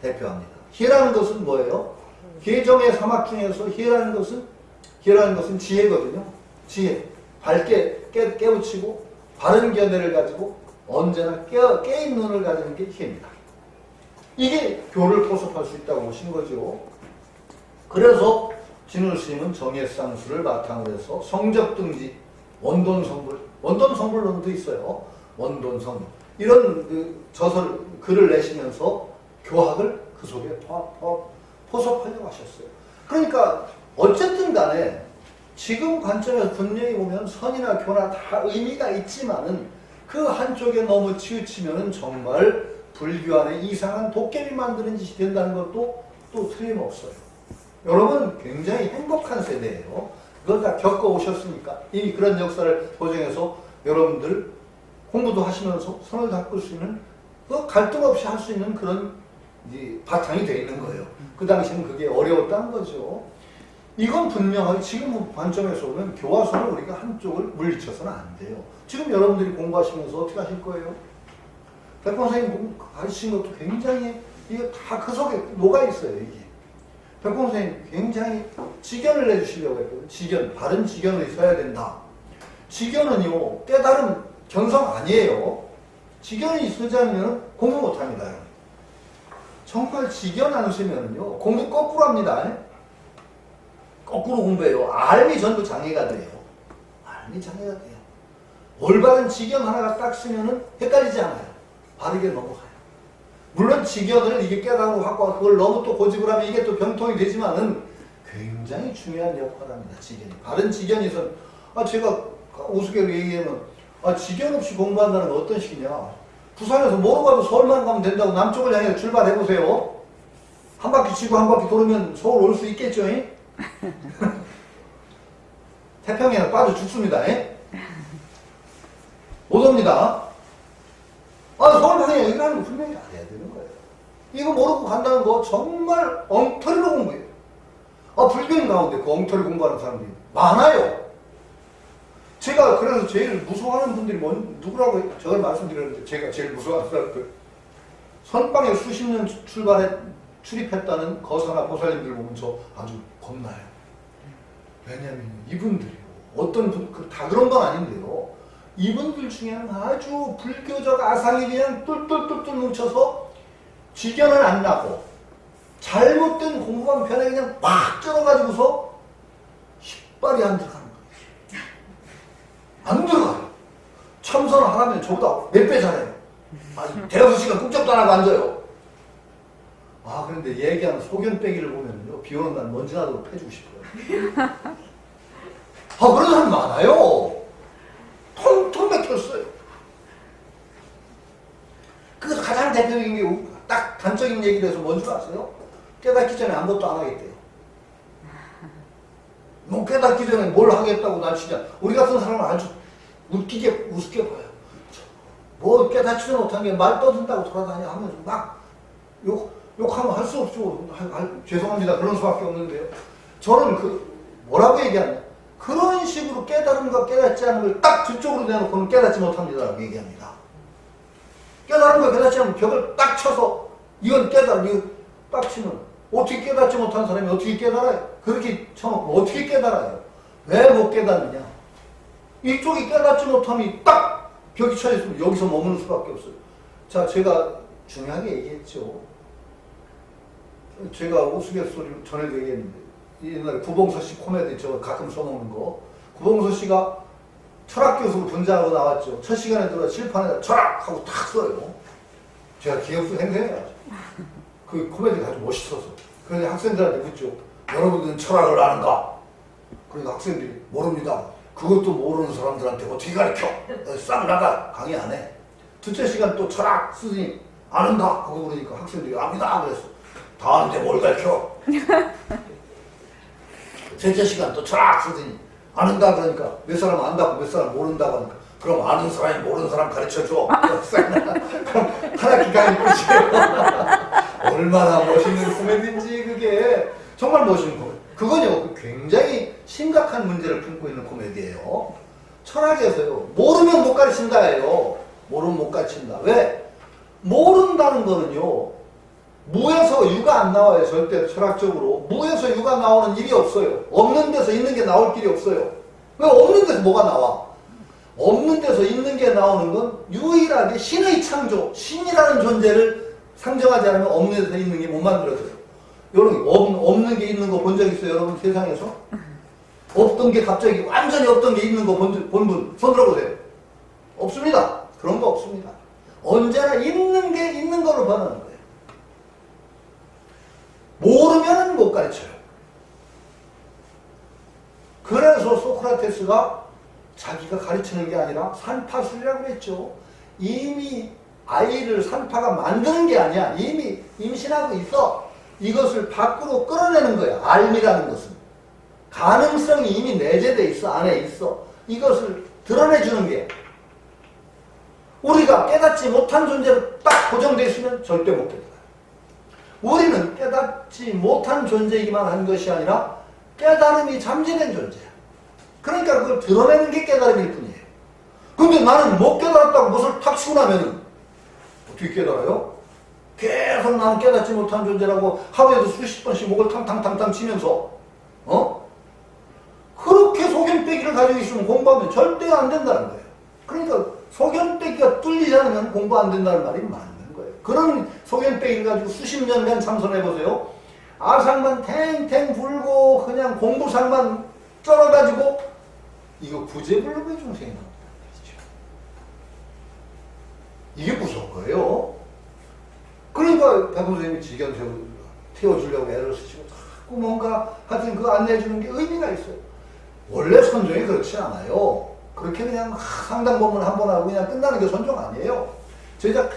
대표합니다. 희라는 것은 뭐예요? 계정의 사막 중에서 희라는 것은 지혜거든요. 지혜. 밝게 깨우치고 바른 견해를 가지고 언제나 깨인 눈을 가지는 게 희입니다. 이게 교를 포섭할 수 있다고 보신 거죠. 그래서 진울 스님은 정예쌍수를 바탕으로 해서 성적등지, 원돈성불론도 있어요. 원돈성불. 이런 글을 내시면서 교학을 그 속에 포섭하려고 하셨어요. 그러니까 어쨌든 간에 지금 관점에서 분명히 보면 선이나 교나 다 의미가 있지만은 그 한쪽에 너무 치우치면은 정말 불교 안에 이상한 도깨비 만드는 짓이 된다는 것도 또 틀림없어요. 여러분 굉장히 행복한 세대예요. 그걸 다 겪어오셨으니까 이미 그런 역사를 보정해서 여러분들 공부도 하시면서 선을 닦을 수 있는 그 갈등 없이 할 수 있는 그런 바탕이 되어 있는 거예요. 그 당시에는 그게 어려웠다는 거죠. 이건 분명하게 지금 관점에서 보면 교화선을 우리가 한쪽을 물리쳐서는 안 돼요. 지금 여러분들이 공부하시면서 어떻게 하실 거예요? 백범 선생님 가르치신 것도 굉장히 이게 다 그 속에 녹아 있어요. 이게 백범 선생님 굉장히 직견을 내주시려고 했거든요. 직견, 바른 직견을 써야 된다. 직견은요 깨달음 견성 아니에요. 직견이 있지 않으면 공부 못합니다. 정말 직견 안 쓰면요 공부 거꾸로 합니다. 거꾸로 공부해요. 알미 전부 장애가 돼요. 알미 장애가 돼요. 올바른 직견 하나가 딱 쓰면은 헷갈리지 않아요. 바르게 넘어가요. 물론 직견을 이게 깨달음으로 갖고 그걸 너무 또 고집을 하면 이게 또 병통이 되지만은 굉장히 중요한 역할을 합니다. 직견이. 바른 직견이 있어. 제가 우스갯로 얘기하면 직견 없이 공부한다는 건 어떤 식이냐. 부산에서 뭐로 가도 서울만 가면 된다고 남쪽을 향해 출발해보세요. 한 바퀴 치고 한 바퀴 돌으면 서울 올 수 있겠죠? 태평양에 빠져 죽습니다. 못 옵니다. 서울 방향 여기라는 거 분명히 알아야 되는 거예요. 이거 모르고 간다는 거 정말 엉터리로 공부해요. 불교인 가운데 그 엉터리 공부하는 사람들이 많아요. 제가 그래서 제일 무서워하는 분들이 누구라고 저걸 말씀드렸는데 제가 제일 무서워하는 사람들 선방에 수십 년 출입했다는 거사나 보살님들 보면 저 아주 겁나요. 왜냐하면 이분들이요 어떤 분 다 그런 건 아닌데요. 이분들 중에는 아주 불교적 아상이 그냥 똘똘똘똘 뭉쳐서 직견은 안 나고 잘못된 공부방 편에 그냥 막 쩔어가지고서 깃발이 안 들어가는 거예요. 안 들어가요. 참선을 하라면 저보다 몇 배 잘해요. 대여섯 시간 꿈쩍도 안 하고 앉아요. 그런데 얘기하는 소견 빼기를 보면요. 비 오는 날 먼지 나도록 패주고 싶어요. 그런 사람 많아요. 통통 맥혔어요. 그래서 가장 대표적인 게 딱 단적인 얘기를 해서 뭔 줄 아세요? 깨닫기 전에 아무것도 안 하겠대요. 뭐 깨닫기 전에 뭘 하겠다고 난 진짜 우리 같은 사람은 아주 우습게 봐요. 뭐 깨닫지도 못한 게 말 떠든다고 돌아다니 하면서 막 욕하면 할 수 없죠. 죄송합니다. 그런 수밖에 없는데요. 저는 뭐라고 얘기하냐. 그런 식으로 깨달음과 깨닫지 않은 걸 딱 뒤쪽으로 내놓고는 깨닫지 못합니다라고 얘기합니다. 깨달음과 깨닫지 않으면 벽을 딱 쳐서 이건 이거 딱 치면 어떻게 깨닫지 못한 사람이 어떻게 깨달아요? 그렇게 쳐놓고 어떻게 깨달아요? 왜 못 깨닫느냐? 이쪽이 깨닫지 못함이 딱 벽이 쳐있으면 여기서 머무는 수밖에 없어요. 자, 제가 중요하게 얘기했죠. 제가 우스갯소리로 전에도 얘기했는데 옛날에 구봉서 씨 코미디 저 가끔 써먹는 거. 구봉서 씨가 철학 교수로 분장하고 나왔죠. 첫 시간에 들어 칠판에다 철학하고 탁 써요. 제가 기억도 생생해요. 그 코미디가 아주 멋있어서. 그래서 학생들한테 묻죠. 여러분들은 철학을 아는가? 그러니까 학생들이 모릅니다. 그것도 모르는 사람들한테 어떻게 가르쳐? 싹 나가. 강의 안 해. 둘째 시간 또 철학 스승님 아는가? 하고 그러니까 학생들이 압니다. 그랬어. 다 아는데 뭘 가르쳐? 셋째 시간 또 철학 스승님 아는가? 그러니까 몇 사람 안다고 몇 사람 모른다고 하니까 그럼 아는 사람이 모르는 사람 가르쳐줘. 그럼 하나 기간이 끝이에요. 얼마나 멋있는 코미디인지 그게 정말 멋있는 코미디. 그건요 굉장히 심각한 문제를 품고 있는 코미디예요. 철학에서요 모르면 못 가르친다예요. 모르면 못 가르친다. 왜? 모른다는 거는요 무에서 유가 안 나와요. 절대 철학적으로 무에서 유가 나오는 일이 없어요. 없는 데서 있는 게 나올 길이 없어요. 왜? 없는 데서 뭐가 나와? 없는 데서 있는 게 나오는 건 유일하게 신의 창조, 신이라는 존재를 상정하지 않으면 없는 데서 있는 게 못 만들어져요. 여러분 없는 게 있는 거 본 적 있어요? 여러분 세상에서? 없던 게 갑자기 완전히 없던 게 있는 거 본 분 손 들어보세요. 없습니다. 그런 거 없습니다. 언제나 있는 게 있는 걸로 변하는 거예요. 모르면 못 가르쳐요. 그래서 소크라테스가 자기가 가르치는 게 아니라 산파술이라고 했죠. 이미 아이를 산파가 만드는 게 아니야. 이미 임신하고 있어. 이것을 밖으로 끌어내는 거야. 알미라는 것은. 가능성이 이미 내재돼 있어. 안에 있어. 이것을 드러내주는 게. 우리가 깨닫지 못한 존재로 딱 고정되어 있으면 절대 못 깨달아요. 우리는 깨닫지 못한 존재이기만 한 것이 아니라 깨달음이 잠재된 존재야. 그러니까 그걸 드러내는 게 깨달음일 뿐이에요. 근데 나는 못 깨달았다고 못을 탁 치고 나면은 어떻게 깨달아요? 계속 나는 깨닫지 못한 존재라고 하루에도 수십 번씩 목을 탕탕탕탕 치면서 그렇게 소견빼기를 가지고 있으면 공부하면 절대 안 된다는 거예요. 그러니까 소견빼기가 뚫리지 않으면 공부 안 된다는 말이 맞는 거예요. 그런 소견빼기를 가지고 수십 년간 참선해보세요. 아상만 탱탱 불고 그냥 공부상만 쩔어가지고 이거 구제불능의 중생이 나온다는 말이죠. 이게 무서운 거예요. 그러니까 박 선생님이 지견 태워주려고 애를 쓰시고 자꾸 뭔가 하여튼 그 안내해주는 게 의미가 있어요. 원래 선종이 그렇지 않아요. 그렇게 그냥 상담법문 한 번 하고 그냥 끝나는 게 선종 아니에요. 저희가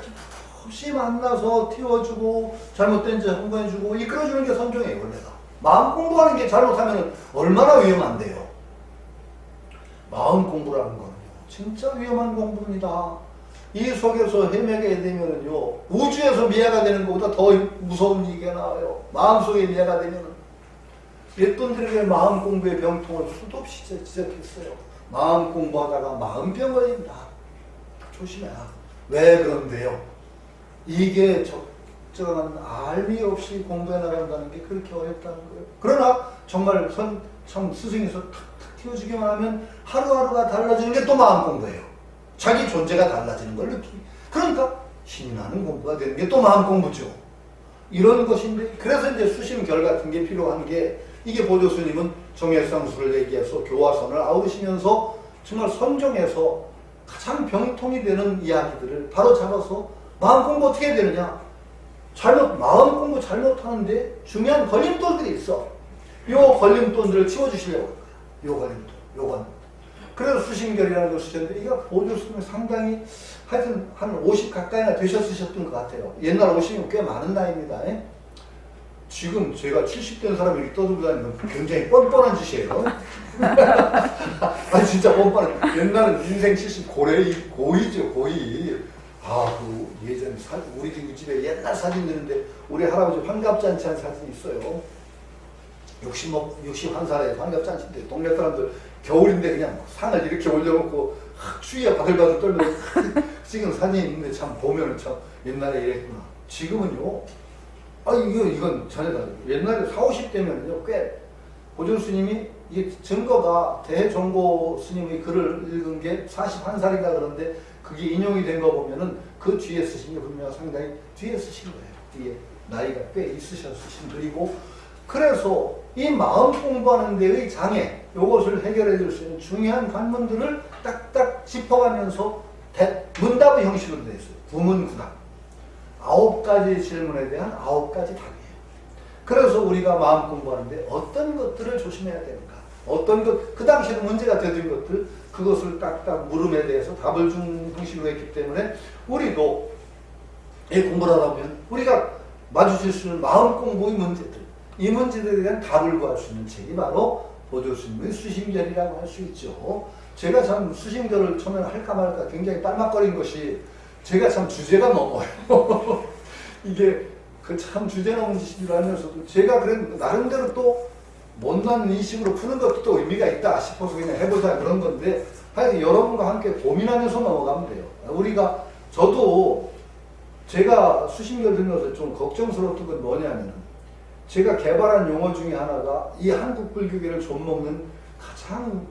없이 만나서 띄워주고 잘못된 점 공부해주고 이끌어주는 게 선종이에요. 원래가. 마음 공부하는 게 잘못하면 얼마나 위험한데요. 마음 공부라는 거는요 진짜 위험한 공부입니다. 이 속에서 헤매게 되면은요 우주에서 미아가 되는 것보다 더 무서운 얘기가 나와요. 마음속에 미아가 되면은 옛분들에게 마음 공부의 병통을 수도 없이 지적했어요. 마음 공부하다가 마음병 걸린다. 조심해라. 왜 그런데요? 이게 적절한 알미 없이 공부해 나간다는 게 그렇게 어렵다는 거예요. 그러나 정말 참 스승에서 탁탁 띄워주기만 하면 하루하루가 달라지는 게 또 마음 공부예요. 자기 존재가 달라지는 걸 느끼기. 그러니까 신이 나는 공부가 되는 게 또 마음 공부죠. 이런 것인데 그래서 이제 수심결 같은 게 필요한 게 이게 보조스님은 정액상수를 얘기해서 교화선을 아우르시면서 정말 선정해서 가장 병통이 되는 이야기들을 바로 잡아서 마음 공부 어떻게 해야 되느냐. 마음 공부 잘못하는데 중요한 걸림돌들이 있어. 요 걸림돌들을 치워주시려고 합니다. 요 걸림돌, 요건. 그래서 수심결이라는 걸 쓰셨는데, 이거 보조스님은 상당히 하여튼 한 50 가까이나 되셨으셨던 것 같아요. 옛날 50이면 꽤 많은 나이입니다. 지금 제가 70된 사람이 이렇게 떠들고 다니면 굉장히 뻔뻔한 짓이에요. 아니, 진짜 뻔뻔해. 옛날은 인생 70 고이죠, 고이. 그 예전에 우리 집에 옛날 사진 있는데 우리 할아버지 환갑잔치 한 사진이 있어요. 61살에 환갑잔치인데 동네 사람들 겨울인데 그냥 상을 이렇게 올려놓고 추위에 바들바들 떨면서 찍은 사진이 있는데 참 보면은 참 옛날에 이랬구나. 지금은요. 이건 전혀 다르죠. 옛날에 40, 50대면요 꽤 보존 스님이 이 증거가 대종고 스님의 글을 읽은 게 41살인가 그런데 그게 인용이 된 거 보면은 그 뒤에 쓰신 게 분명 상당히 뒤에 쓰신 거예요. 뒤에 나이가 꽤 있으신 글이고, 그래서 이 마음 공부하는 데의 장애, 요것을 해결해 줄 수 있는 중요한 관문들을 딱딱 짚어가면서 문답의 형식으로 되어 있어요. 구문구답. 9가지 질문에 대한 9가지 답이에요. 그래서 우리가 마음 공부하는데 어떤 것들을 조심해야 되는가? 어떤 것, 그 당시에도 문제가 되던 것들, 그것을 딱딱 물음에 대해서 답을 주는 형식으로 했기 때문에 우리도 이 공부를 하다 보면 우리가 마주칠 수 있는 마음 공부의 문제들, 이 문제들에 대한 답을 구할 수 있는 책이 바로 보조스님의 수심결이라고 할 수 있죠. 제가 참 수심결을 처음에 할까 말까 굉장히 빨막거린 것이 제가 참 주제가 넘어요. 이게 그 참 주제 넘은 짓인 줄 알면서도 제가 그런 나름대로 또 못난 인식으로 푸는 것도 또 의미가 있다 싶어서 그냥 해보자 그런 건데 하여튼 여러분과 함께 고민하면서 넘어가면 돼요. 저도 제가 수심결 들면서 좀 걱정스러웠던 건 뭐냐면 제가 개발한 용어 중에 하나가 이 한국 불교계를 좀먹는 가장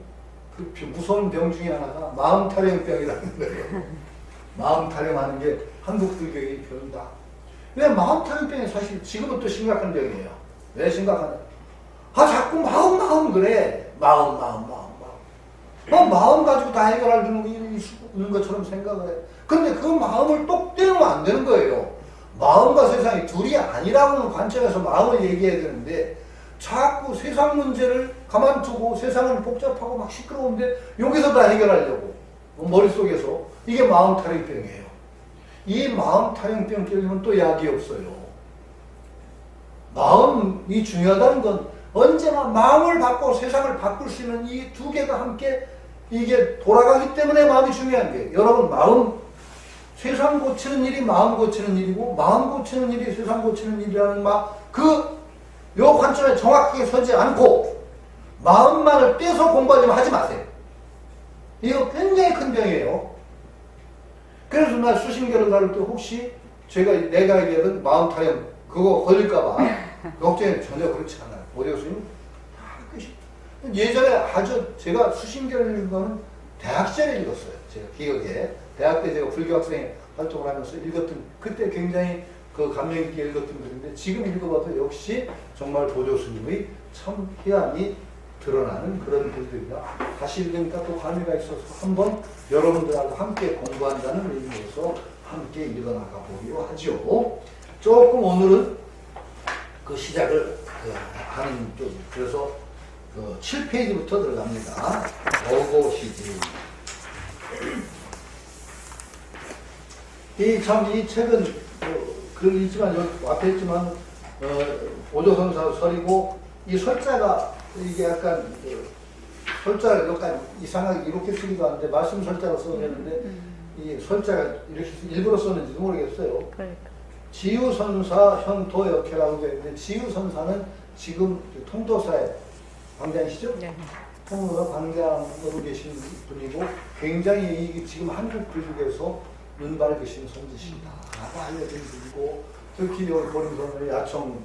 그 무서운 병 중에 하나가 마음타령병이라는 거예요. 마음타령하는 게 한국 불교의 병이다. 왜 마음타령병이 사실 지금은 또 심각한 병이에요. 왜 심각하냐? 자꾸 마음 그래. 마음. 마음 가지고 다 해결할 수 있는 것처럼 생각을 해. 근데 그 마음을 똑 떼우면 안 되는 거예요. 마음과 세상이 둘이 아니라는 관점에서 마음을 얘기해야 되는데 자꾸 세상 문제를 가만두고 세상은 복잡하고 막 시끄러운데 여기서 다 해결하려고 머릿속에서 이게 마음타령병이에요. 이 마음타령병 깨우면 또 약이 없어요. 마음이 중요하다는 건 언제나 마음을 바꾸고 세상을 바꿀 수 있는 이 두 개가 함께 이게 돌아가기 때문에 마음이 중요한 거예요. 여러분 마음 세상 고치는 일이 마음 고치는 일이고 마음 고치는 일이 세상 고치는 일이라는 요 관점에 정확하게 서지 않고 마음만을 떼서 공부하지만 하지 마세요. 이거 굉장히 큰 병이에요. 그래서 나 수심결을 다룰 때 혹시 내가 얘기하던 마음타령 그거 걸릴까봐 걱정이 전혀 그렇지 않아요. 보조스님 예전에 제가 수심결을 읽은 거는 대학 시절에 읽었어요. 제가 기억에 대학 때 제가 불교학생 활동을 하면서 읽었던 그때 굉장히 그 감명 있게 읽었던 글인데 지금 읽어봐도 역시 정말 보조스님의 참 희한이 드러나는 그런 글들이다. 다시 읽으니까 또 감미가 있어서 한번 여러분들하고 함께 공부한다는 의미에서 함께 읽어나가 보기로 하죠. 조금 오늘은 그 시작을 하는 쪽 그래서 7페이지부터 들어갑니다. 어고시지. 이 책은 글 있지만 여기 앞에 있지만 보조선사 설이고 이 설자가 이게 약간 설자를 약간 이상하게 이렇게 쓰기도 하는데 말씀 설자로 써야 되는데 이 설자가 이렇게 일부러 썼는지도 모르겠어요. 그러니까. 지유선사 현도역회라고 되어 있는데 지유선사는 지금 통도사의 방장이시죠? 네. 통도사 방장으로 계신 분이고 굉장히 지금 한국 불교에서 눈 밝으신 선지십니다. 라고 알려진 분이고 특히 여기 보림선의 야청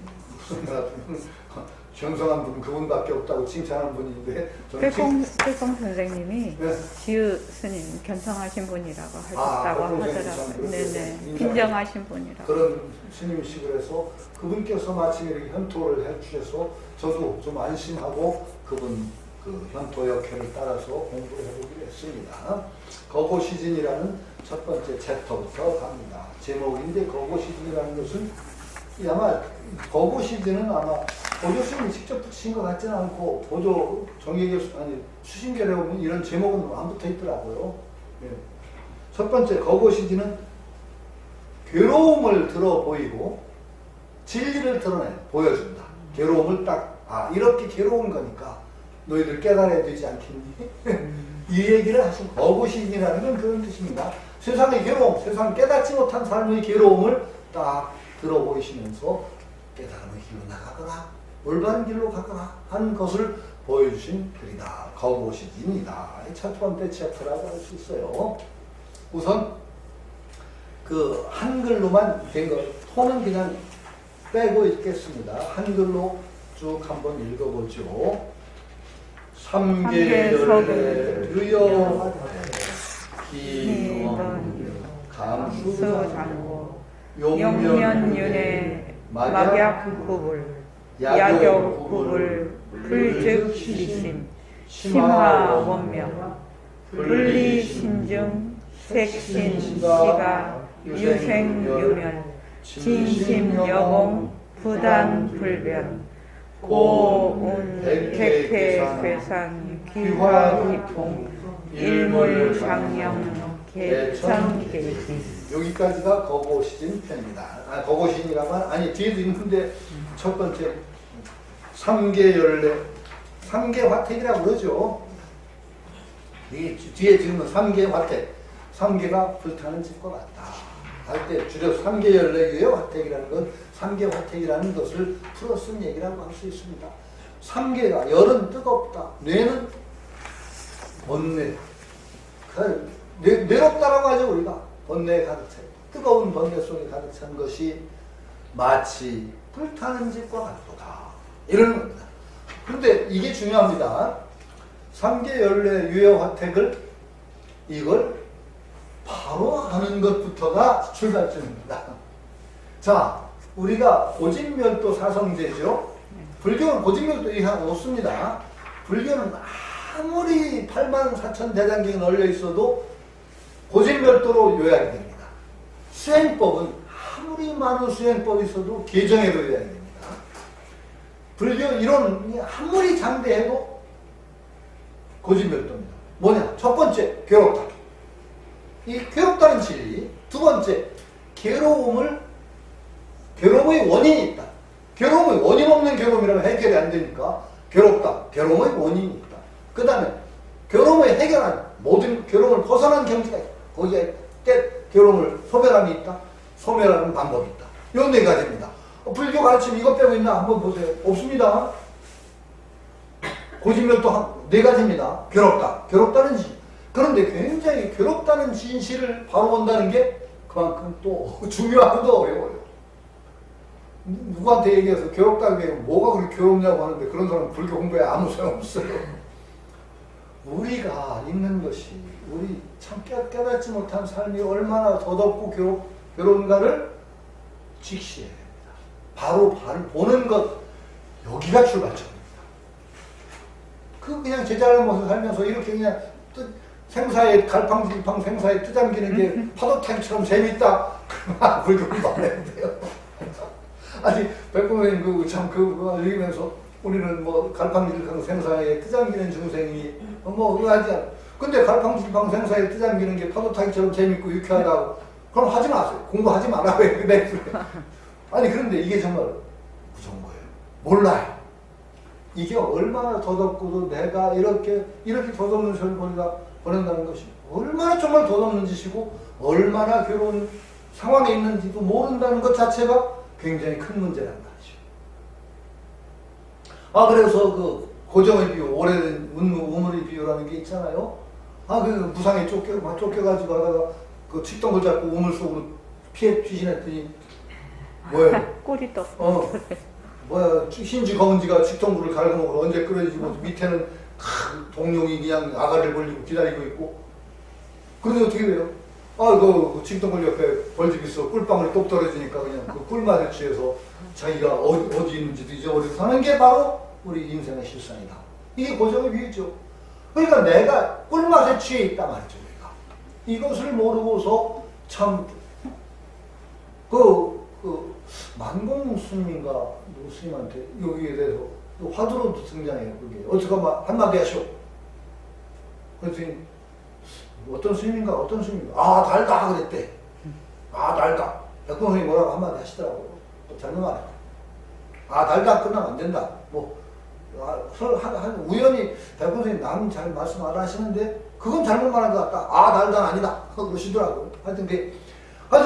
정성한 분 그분밖에 없다고 칭찬한 분인데 필공 선생님이 네. 지유 스님 견성하신 분이라고 하셨다고 하더라고요. 네네. 인정하신 분이라고. 그런 스님이시고 그래서 그분께서 마침 이렇게 현토를 해주셔서 저도 좀 안심하고 그분 그 현토역회를 따라서 공부를 해보기로 했습니다. 거고시진이라는 첫 번째 챕터부터 갑니다. 제목인데 거고시진이라는 것은 아마 거고시진은 아마 보조스님이 직접 붙이신 것 같지는 않고 보조 정예교수 수심결에 보면 이런 제목은 안 붙어 있더라고요. 네. 첫 번째 거고시진은 괴로움을 들어 보이고 진리를 보여준다. 괴로움을 이렇게 괴로운 거니까 너희들 깨달아야 되지 않겠니? 이 얘기를 하신 거고시진이라는 건 그런 뜻입니다. 세상의 괴로움, 세상 깨닫지 못한 삶의 괴로움을 딱 들어 보이시면서 깨달음의 길로 나가거라, 올바른 길로 가거라 하는 것을 보여주신 글이다. 거고시진이다. 첫 번째 챕터라고 할 수 있어요. 우선 그 한글로만 된 거, 토는 그냥 빼고 있겠습니다. 한글로 쭉 한번 읽어보죠. 삼계열대 유여 기원 감수장고 용면윤회 막약구불 야경구불 불즉시심 심화원명 분리심중 색신시가 유생유면 진심여공 부단불변 고운 백해괴산 귀화기풍 일몰장영 개천계지. 여기까지가 거고시진 편입니다. 거고신이라면 아니 뒤에도 있는데 첫 번째 삼계열례, 삼계화택이라고 그러죠. 이 뒤에 지금은 삼계화택, 삼계가 불타는 집과 같다 할 때 줄여 삼계열례 유효화택이라는 것, 삼계화택이라는 것을 풀어 쓴 얘기라고 할 수 있습니다. 삼계가 열은 뜨겁다, 뇌는 번뇌, 뇌롭다라고 하죠. 우리가 번뇌에 가득 차, 뜨거운 번뇌 속에 가득 찬 것이 마치 불타는 집과 같도다 이런 겁니다. 그런데 이게 중요합니다. 삼계열례 유효화택을 이걸 바로 하는 것부터가 출발점입니다. 자, 우리가 고진멸도 사성제죠. 불교는 고진멸도 이상 없습니다. 불교는 아무리 84,000 대장경이 널려 있어도 고진멸도로 요약이 됩니다. 수행법은 아무리 많은 수행법이 있어도 개정해도 요약이 됩니다. 불교 이론이 아무리 장대해도 고진멸도입니다. 뭐냐? 첫 번째, 괴롭다. 이 괴롭다는 진리. 두 번째, 괴로움의 원인이 있다. 괴로움의 원인 없는 괴로움이라면 해결이 안 되니까 괴롭다. 괴로움의 원인이 있다. 그 다음에 괴로움을 해결한 모든 괴로움을 벗어난 경지가 있다. 거기에 괴로움을 소멸함이 있다. 소멸하는 방법이 있다. 이 네 가지입니다. 불교 가르침 이것 빼고 있나 한번 보세요. 없습니다. 고진멸도 네 가지입니다. 괴롭다. 괴롭다는 진실. 그런데 굉장히 괴롭다는 진실을 바로 본다는 게 그만큼 또 중요하고도 어려워요. 누구한테 얘기해서 괴롭다고 얘기하면 뭐가 그렇게 괴롭냐고 하는데 그런 사람은 불교 공부에 아무 소용없어요. 우리가 있는 것이 우리 참 깨닫지 못한 삶이 얼마나 더덥고 괴로운가를 직시해야 됩니다. 바로 보는 것, 여기가 출발점입니다. 그냥 제자를 모셔 살면서 이렇게 그냥 생사에 갈팡질팡 생사에 뜨잠기는 게 파도타기처럼 재밌다. 그러면 불교 공부 안 해도 돼요. 아니 백범님 그거 읽으면서 우리는 뭐 갈팡질팡 생사에 뜨잠기는 중생이 뭐 하지 않아. 근데 갈팡질팡 생사에 뜨잠기는 게 파도타기처럼 재밌고 유쾌하다고 그럼 하지 마세요. 공부하지 말라고 해요. 아니 그런데 이게 정말 무서운 거예요. 몰라요. 이게 얼마나 더덥고도 내가 이렇게 더덥는 세월 보낸다는 것이 얼마나 정말 더덥는 짓이고 얼마나 괴로운 상황에 있는지도 모른다는 것 자체가 굉장히 큰 문제란 말이죠. 그래서 그 고정의 비유, 오래된 우물의 비유라는 게 있잖아요. 그 무상에 쫓겨가지고 하다가 그 칡덩굴 잡고 우물 속으로 피신했더니 뭐예요? 꼬리 떴. 흰지 검은지가 칡덩굴을 갉아먹으러 언제 끓여지지 밑에는 동룡이 그냥 아가리를 벌리고 기다리고 있고. 그런데 어떻게 돼요? 그 칡덩굴 옆에 벌집 있어. 꿀방울이 똑 떨어지니까 그냥 그 꿀맛에 취해서 자기가 어디 있는지도 잊어버리고 사는 게 바로 우리 인생의 실상이다. 이게 고정의 비유죠. 그러니까 내가 꿀맛에 취해 있단 말이죠. 우리가. 이것을 모르고서 참 만공 스님인가 누구 스님한테 여기에 대해서 화두로도 등장해요. 그게 어떻게 한마디 하시오. 그랬더니 어떤 스님인가 달다 그랬대. 달다. 백범 스님이 뭐라고 한마디 하시더라고요. 잘못 말해. 달다 끝나면 안 된다. 우연히 백범 스님 남 잘 말씀 안 하시는데 그건 잘못 말한 것 같다. 달다는 아니다. 그러시더라고요. 하여튼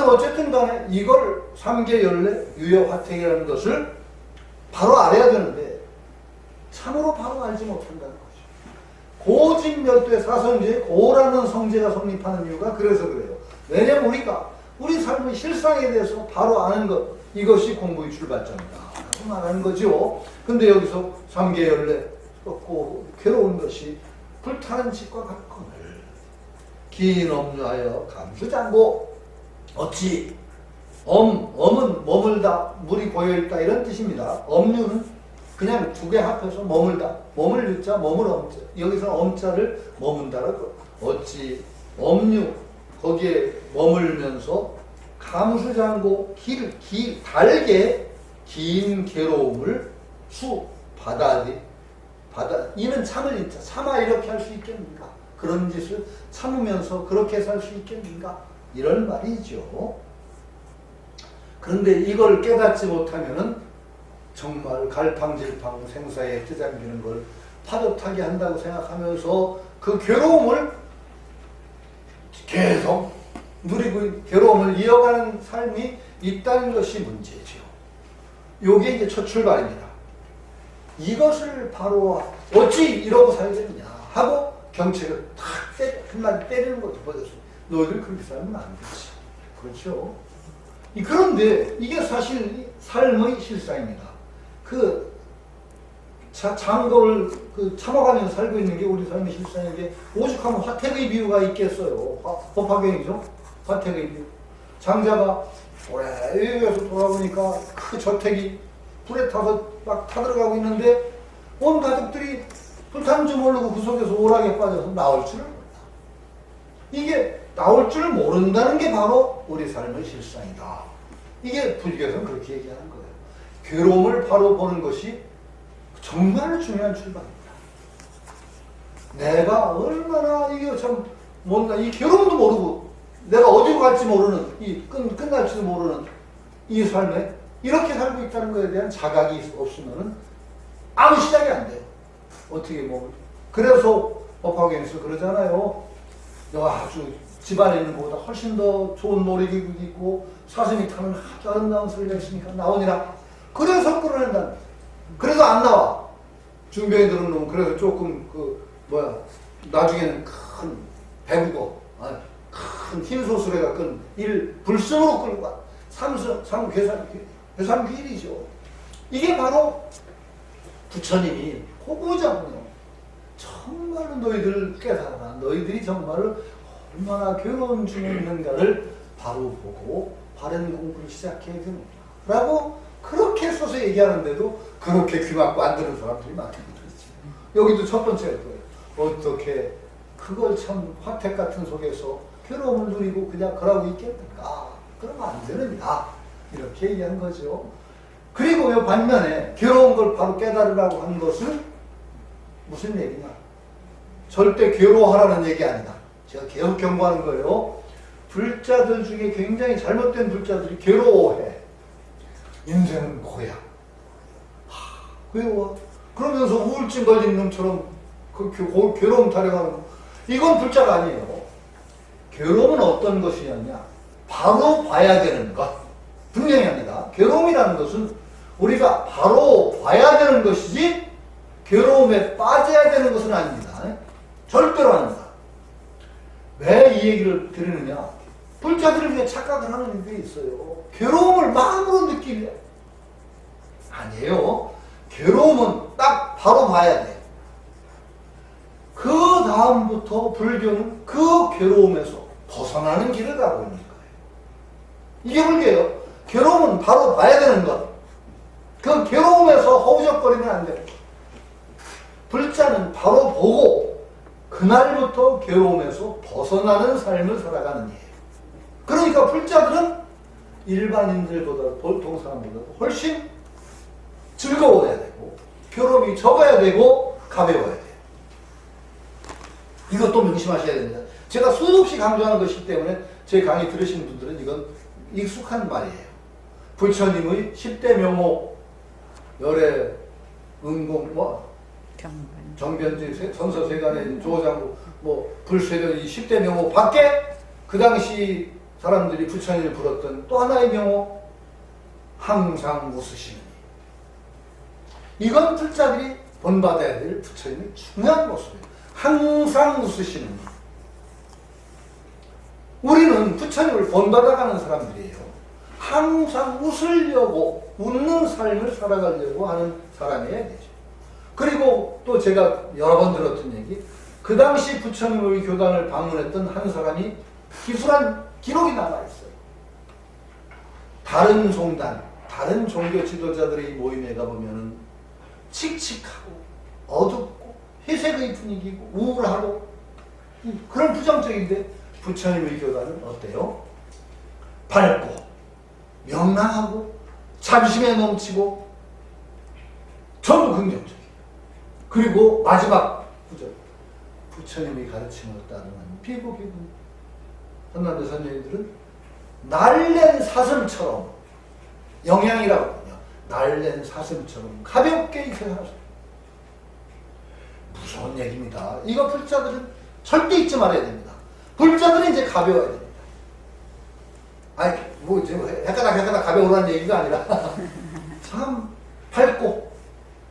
어쨌든 간에 이걸 삼계열례 유효화택이라는 것을 바로 알아야 되는데 참으로 바로 알지 못한다는 거죠. 고진멸도의 사성제에 고라는 성제가 성립하는 이유가 그래서 그래요. 왜냐면 우리 삶의 실상에 대해서 바로 아는 것, 이것이 공부의 출발점이다 라고 말하는 거죠. 근데 여기서 삼계열례 괴로운 것이 불타는 집과 같거늘 긴 엄류하여 감수장고 어찌 엄은 머물다, 물이 고여있다 이런 뜻입니다. 엄류는 그냥 두 개 합해서 머물다, 머물 유자, 머물 엄자. 여기서 엄자를 머문다라고. 어찌 엄류 거기에 머물면서 감수장고 달게 긴 괴로움을 이는 참을 인자, 참아 이렇게 할 수 있겠는가? 그런 짓을 참으면서 그렇게 살 수 있겠는가? 이런 말이죠. 그런데 이걸 깨닫지 못하면은 정말 갈팡질팡 생사에 뜨잠기는 걸 파도타게 한다고 생각하면서 그 괴로움을 계속 누리고 괴로움을 이어가는 삶이 있다는 것이 문제죠. 요게 이제 첫 출발입니다. 이것을 바로 어찌 이러고 살겠느냐 하고 경책을 한마디 때리는 거죠. 너희들 그렇게 살면 안 되지. 그렇죠. 그런데 이게 사실 삶의 실상입니다. 장거를 참아가면서 살고 있는 게 우리 삶의 실상인데 오죽하면 화택의 비유가 있겠어요. 법화경이죠. 화택의 비유. 장자가 오래에서 돌아보니까 그 저택이 불에 타서 막 타들어가고 있는데 온 가족들이 불타는 줄 모르고 그 속에서 오락에 빠져서 나올 줄을 몰라. 이게 나올 줄 모른다는 게 바로 우리 삶의 실상이다. 이게 불교에서는 그렇게 얘기하는 거예요. 괴로움을 바로 보는 것이 정말 중요한 출발입니다. 내가 얼마나 이게 참 뭔가 이 괴로움도 모르고 내가 어디로 갈지 모르는 끝날지도 모르는 이 삶에 이렇게 살고 있다는 것에 대한 자각이 없으면은 아무 시작이 안 돼요. 어떻게 그래서 법화경에서 그러잖아요. 아주 집안에 있는 것보다 훨씬 더 좋은 놀이기구도 있고 사슴이 타는 아주 아름다운 소리가 있으니까 나오니라. 그래서 끌어낸다. 그래서 안 나와. 중병이 들은 놈은 그래서 조금 나중에는 큰 배구고 큰 흰소수레가 끈 불승으로 끌고 가. 괴삼귀일이죠. 이게 바로 부처님이 호구자군요. 정말로 너희들 깨달아라. 너희들이 정말로 얼마나 괴로운 중에 있는가를 바로 보고 바른 공부를 시작해야 되는가 라고 그렇게 써서 얘기하는데도 그렇게 귀 막고 안 듣는 사람들이 많다는 거지. 여기도 첫 번째가 그거예요. 어떻게 그걸 참 화택 같은 속에서 괴로움을 누리고 그냥 그러고 있겠는가. 그러면 안 되느냐. 이렇게 얘기한 거죠. 그리고 반면에 괴로운 걸 바로 깨달으라고 한 것은 무슨 얘기냐. 절대 괴로워하라는 얘기 아니다. 제가 계속 경고하는 거예요. 불자들 중에 굉장히 잘못된 불자들이 괴로워해. 인생은 고야. 괴로워. 그러면서 우울증 걸린 놈처럼 괴로움 타령하는 거. 이건 불자가 아니에요. 괴로움은 어떤 것이냐면 바로 봐야 되는 것. 분명히 합니다. 괴로움이라는 것은 우리가 바로 봐야 되는 것이지 괴로움에 빠져야 되는 것은 아닙니다. 절대로 아닙니다. 왜 이 얘기를 드리느냐. 불자들을 위해 착각을 하는 일들이 있어요. 괴로움을 마음으로 느끼려. 아니에요. 괴로움은 딱 바로 봐야 돼. 그 다음부터 불교는 그 괴로움에서 벗어나는 길을 가고 있는 거예요. 이게 불교예요. 괴로움은 바로 봐야 되는 것. 그 괴로움에서 허우적거리면 안 돼요. 불자는 바로 보고 그날부터 괴로움에서 벗어나는 삶을 살아가는 거예요. 그러니까 불자들은 일반인들보다 보통 사람보다 훨씬 즐거워야 되고 괴로움이 적어야 되고 가벼워야 돼요. 이것도 명심하셔야 됩니다. 제가 수없이 강조하는 것이기 때문에 제 강의 들으시는 분들은 이건 익숙한 말이에요. 부처님의 10대 명호 열애 은공 정변지 선서세간의 조장부 불쇠전 이 10대 명호 밖에 그 당시 사람들이 부처님을 불렀던 또 하나의 명호 항상 웃으시는 이건 불자들이 본받아야 될 부처님의 중요한 모습이에요. 항상 웃으시는 분. 우리는 부처님을 본받아가는 사람들이에요. 항상 웃으려고 웃는 삶을 살아가려고 하는 사람이어야 되죠. 그리고 또 제가 여러 번 들었던 얘기, 그 당시 부처님의 교단을 방문했던 한 사람이 기술한 기록이 남아있어요. 다른 종단, 다른 종교 지도자들의 모임에 가보면 칙칙하고 어둡고 회색의 분위기고 우울하고 그런 부정적인데 부처님의 교단은 어때요? 밝고 명랑하고 자비심에 넘치고 전부 긍정적이에요. 그리고 마지막 구절. 부처님이 가르침을 따르는 비구기분. 한남대 선생님들은 날랜 사슴처럼, 영양이라고 하거든요. 날랜 사슴처럼 가볍게 생각하세요. 무서운 얘기입니다. 이거 불자들은 절대 잊지 말아야 됩니다. 불자들은 이제 가벼워야 됩니다. 아니, 뭐, 이제 헷가닥 가벼우라는 얘기가 아니라, 참 밝고,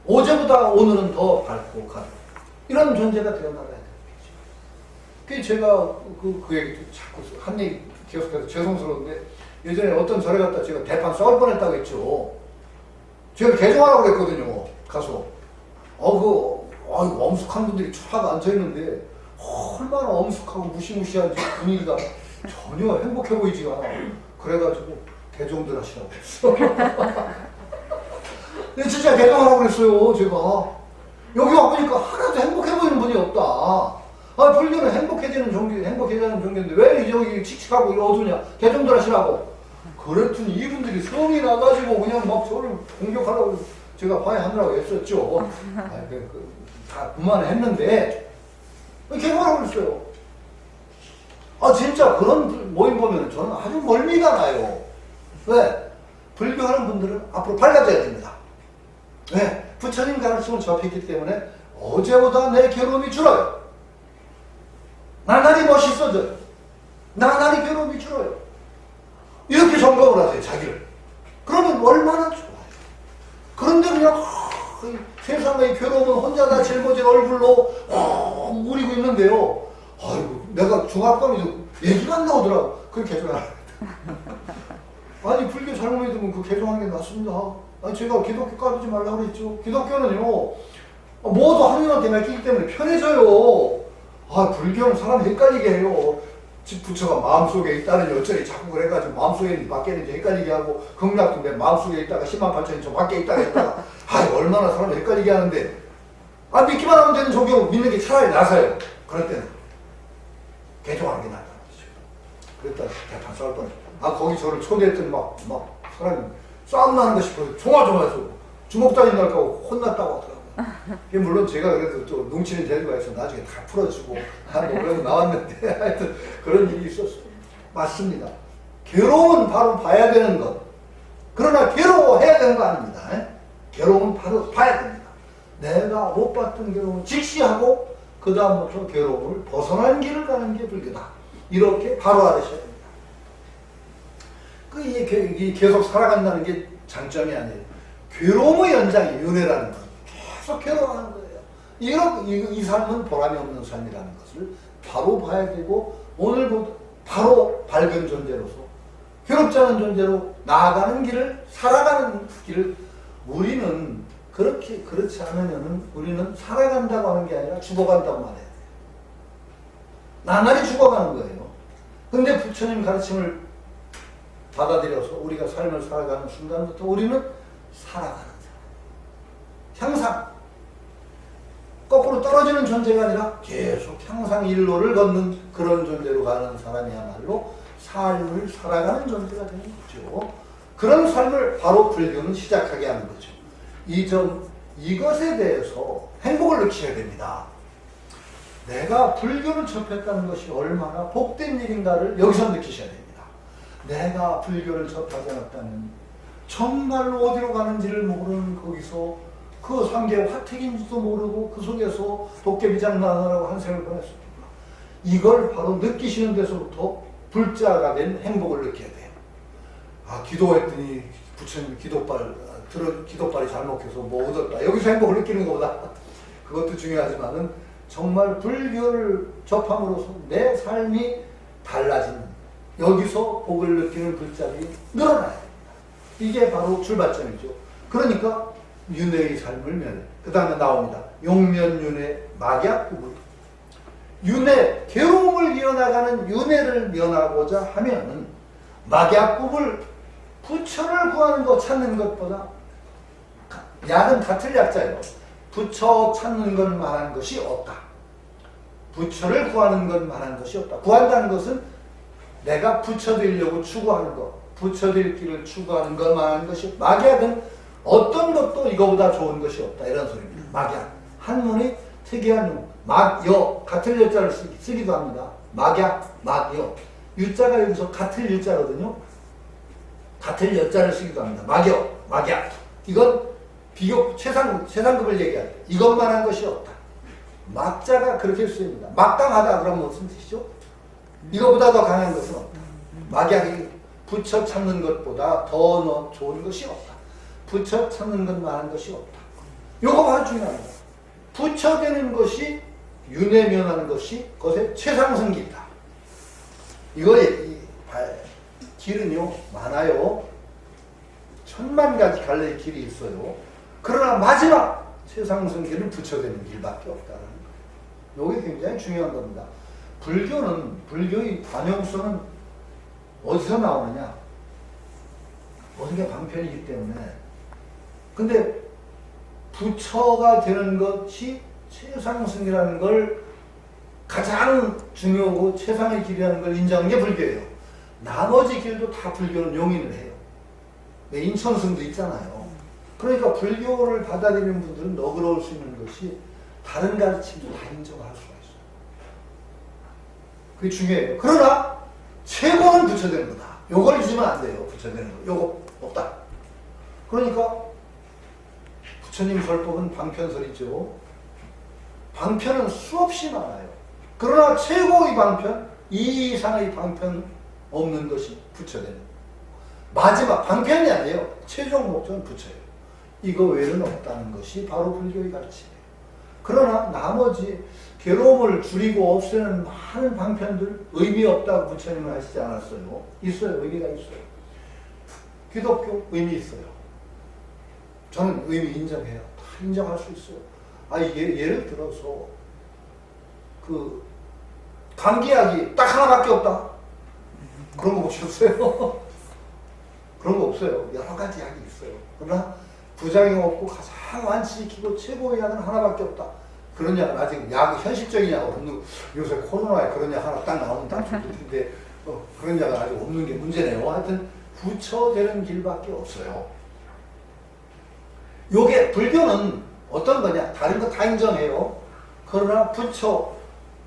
어제보다 오늘은 더 밝고, 가벼워. 이런 존재가 되어나가야 되는 거죠. 그게 제가 그 얘기 자꾸 한 얘기 계속해서 죄송스러운데, 예전에 어떤 절에 갔다 제가 대판 썰 뻔했다고 했죠. 제가 개종하라고 그랬거든요. 가서. 엄숙한 분들이 쫙 앉아있는데, 얼마나 엄숙하고 무시무시한지 분위기가 전혀 행복해 보이지가 않아. 그래가지고 개종들 하시라고 했어. 근데 진짜 개종하라고 그랬어요, 제가. 여기 와보니까 하나도 행복해 보이는 분이 없다. 불교는 행복해지는 종교인데 왜 여기 칙칙하고 어두냐? 개종들 하시라고. 그랬더니 이분들이 성이 나가지고 그냥 막 저를 공격하라고 제가 화해하느라고 했었죠. 다 그만했는데, 개종하라고 그랬어요. 진짜 그런 모임 보면 저는 아주 멀미가 나요. 왜? 불교하는 분들은 앞으로 밝아져야 됩니다. 왜? 부처님 가르침을 접했기 때문에 어제보다 내 괴로움이 줄어요. 나날이 멋있어져요. 나날이 괴로움이 줄어요. 이렇게 점검을 하세요, 자기를. 그러면 얼마나 좋아요. 그런데 그냥 세상의 괴로움은 혼자 다 짊어진 얼굴로 우리고 있는데요. 아이고, 내가 중압감이 얘기가 안 나오더라고. 그렇게 개종하라. 아니, 불교 잘못 믿으면 그 개종하는 게 낫습니다. 아니, 제가 기독교 까지 말라고 그랬죠. 기독교는요, 모두 하느님한테 맡기기 때문에 편해져요. 불교는 사람 헷갈리게 해요. 부처가 마음속에 있다는 여철이 자꾸 그래가지고 마음속에 있는지 밖에 있는지 헷갈리게 하고, 극락도 내 마음속에 있다가 10만 8천이 저 밖에 있다가 했다가, 얼마나 사람 헷갈리게 하는데, 믿기만 하면 되는 종교 믿는 게 차라리 나서요. 그럴 때는. 개종하는 게 낫다는 거죠. 그랬다 대판 싸울 뻔했어. 거기 저를 초대했더니 막 사람이 싸움 나는 거 싶어서 조마조마해서 주먹 다니 날까고 혼났다고 하더라고요. 물론 제가 그래도 또 눈치는 재주가 있어 나중에 다 풀어주고 그러고 나왔는데 하여튼 그런 일이 있었어요. 맞습니다. 괴로움은 바로 봐야 되는 것. 그러나 괴로워해야 되는 거 아닙니다. 괴로움은 바로 봐야 됩니다. 내가 못 봤던 괴로움을 직시하고 그 다음부터 괴로움을 벗어난 길을 가는 게 불교다. 이렇게 바로 알으셔야 됩니다. 이 계속 살아간다는 게 장점이 아니에요. 괴로움의 연장이 윤회라는 것. 계속 괴로워하는 거예요. 이 삶은 보람이 없는 삶이라는 것을 바로 봐야 되고 오늘부터 바로 밝은 존재로서 괴롭지 않은 존재로 나아가는 길을 살아가는 길을 우리는 그렇지 않으면은 우리는 살아간다고 하는 게 아니라 죽어간다고 말해야 돼요. 나날이 죽어가는 거예요. 근데 부처님 가르침을 받아들여서 우리가 삶을 살아가는 순간부터 우리는 살아가는 사람. 향상. 거꾸로 떨어지는 존재가 아니라 계속 향상 일로를 걷는 그런 존재로 가는 사람이야말로 삶을 살아가는 존재가 되는 거죠. 그런 삶을 바로 불교는 시작하게 하는 거죠. 이것에 대해서 행복을 느끼셔야 됩니다. 내가 불교를 접했다는 것이 얼마나 복된 일인가를 여기서 느끼셔야 됩니다. 내가 불교를 접하지 않았다면 정말로 어디로 가는지를 모르는 거기서 그 상계 화택인지도 모르고 그 속에서 도깨비장난하라고 한 생을 보냈습니다. 이걸 바로 느끼시는 데서부터 불자가 된 행복을 느껴야 돼요. 기도했더니 부처님 기도발이 잘 먹혀서 뭐 얻었다. 여기서 행복을 느끼는 것보다 그것도 중요하지만은 정말 불교를 접함으로써 내 삶이 달라지는 여기서 복을 느끼는 불자들이 늘어나야 됩니다. 이게 바로 출발점이죠. 그러니까 윤회의 삶을 면해. 그 다음에 나옵니다. 용면윤회, 막약구불. 윤회, 괴로움을 이어나가는 윤회를 면하고자 하면은 막약구불, 부처를 구하는 것 찾는 것보다 약은 같은 약자예요. 부처 찾는 것만한 것이 없다. 부처를 구하는 것만한 것이 없다. 구한다는 것은 내가 부처 되려고 추구하는 것, 부처 될 길을 추구하는 것만한 것이 막약은 어떤 것도 이거보다 좋은 것이 없다. 이런 소리입니다. 막약. 한문이 특이한 용. 막, 여. 같은 여자를 쓰기도 합니다. 막약, 막여. 유자가 여기서 같은 유자거든요. 같은 여자를 쓰기도 합니다. 막여, 막약. 이건 비교, 최상급을 얘기할 때 이것만한 것이 없다. 막자가 그렇게 쓰입니다. 막강하다 그러면 무슨 뜻이죠? 이거보다 더 강한 것은 없다. 막약이 부처 찾는 것보다 더 좋은 것이 없다. 부처 찾는 것만한 것이 없다. 이거 아주 중요합니다. 부처되는 것이 윤회면하는 것이 그것의 최상승기이다. 이거의 길은요 많아요. 1000만 가지 갈래의 길이 있어요. 그러나 마지막 최상승기는 부처되는 길밖에 없다는 거예요. 이게 굉장히 중요한 겁니다. 불교의 관용성은 어디서 나오느냐? 모든 게 방편이기 때문에. 근데 부처가 되는 것이 최상승이라는 걸 가장 중요하고 최상의 길이라는 걸 인정하는 게 불교예요. 나머지 길도 다 불교는 용인을 해요. 인천승도 있잖아요. 그러니까 불교를 받아들이는 분들은 너그러울 수 있는 것이 다른 가르침도 다 인정할 수가 있어요. 그게 중요해요. 그러나 최고는 부처되는 거다. 요걸 잊으면 안 돼요. 부처되는 거. 요거 없다. 그러니까 부처님 설법은 방편설이죠. 방편은 수없이 많아요. 그러나 최고의 방편, 이 이상의 방편 없는 것이 부처되는 거예요. 마지막 방편이 아니에요. 최종 목적은 부처예요. 이거 외에는 없다는 것이 바로 불교의 가르침이에요. 그러나 나머지 괴로움을 줄이고 없애는 많은 방편들 의미 없다고 부처님은 하시지 않았어요. 있어요. 의미가 있어요. 기독교 의미 있어요. 저는 의미 인정해요. 다 인정할 수 있어요. 예를 들어서 그 감기약이 딱 하나밖에 없다. 그런 거 보셨어요? 그런 거 없어요. 여러 가지 약이 있어요. 그러나 부작용 없고 가장 완치시키고 최고의 약은 하나밖에 없다. 그런 약은 아직 현실적인 약은 없는, 요새 코로나에 그런 약 하나 딱 나오면 다 죽는데 그런 약은 아직 없는 게 문제네요. 하여튼 부처되는 길밖에 없어요. 요게 불교는 어떤 거냐? 다른 거 다 인정해요. 그러나 부처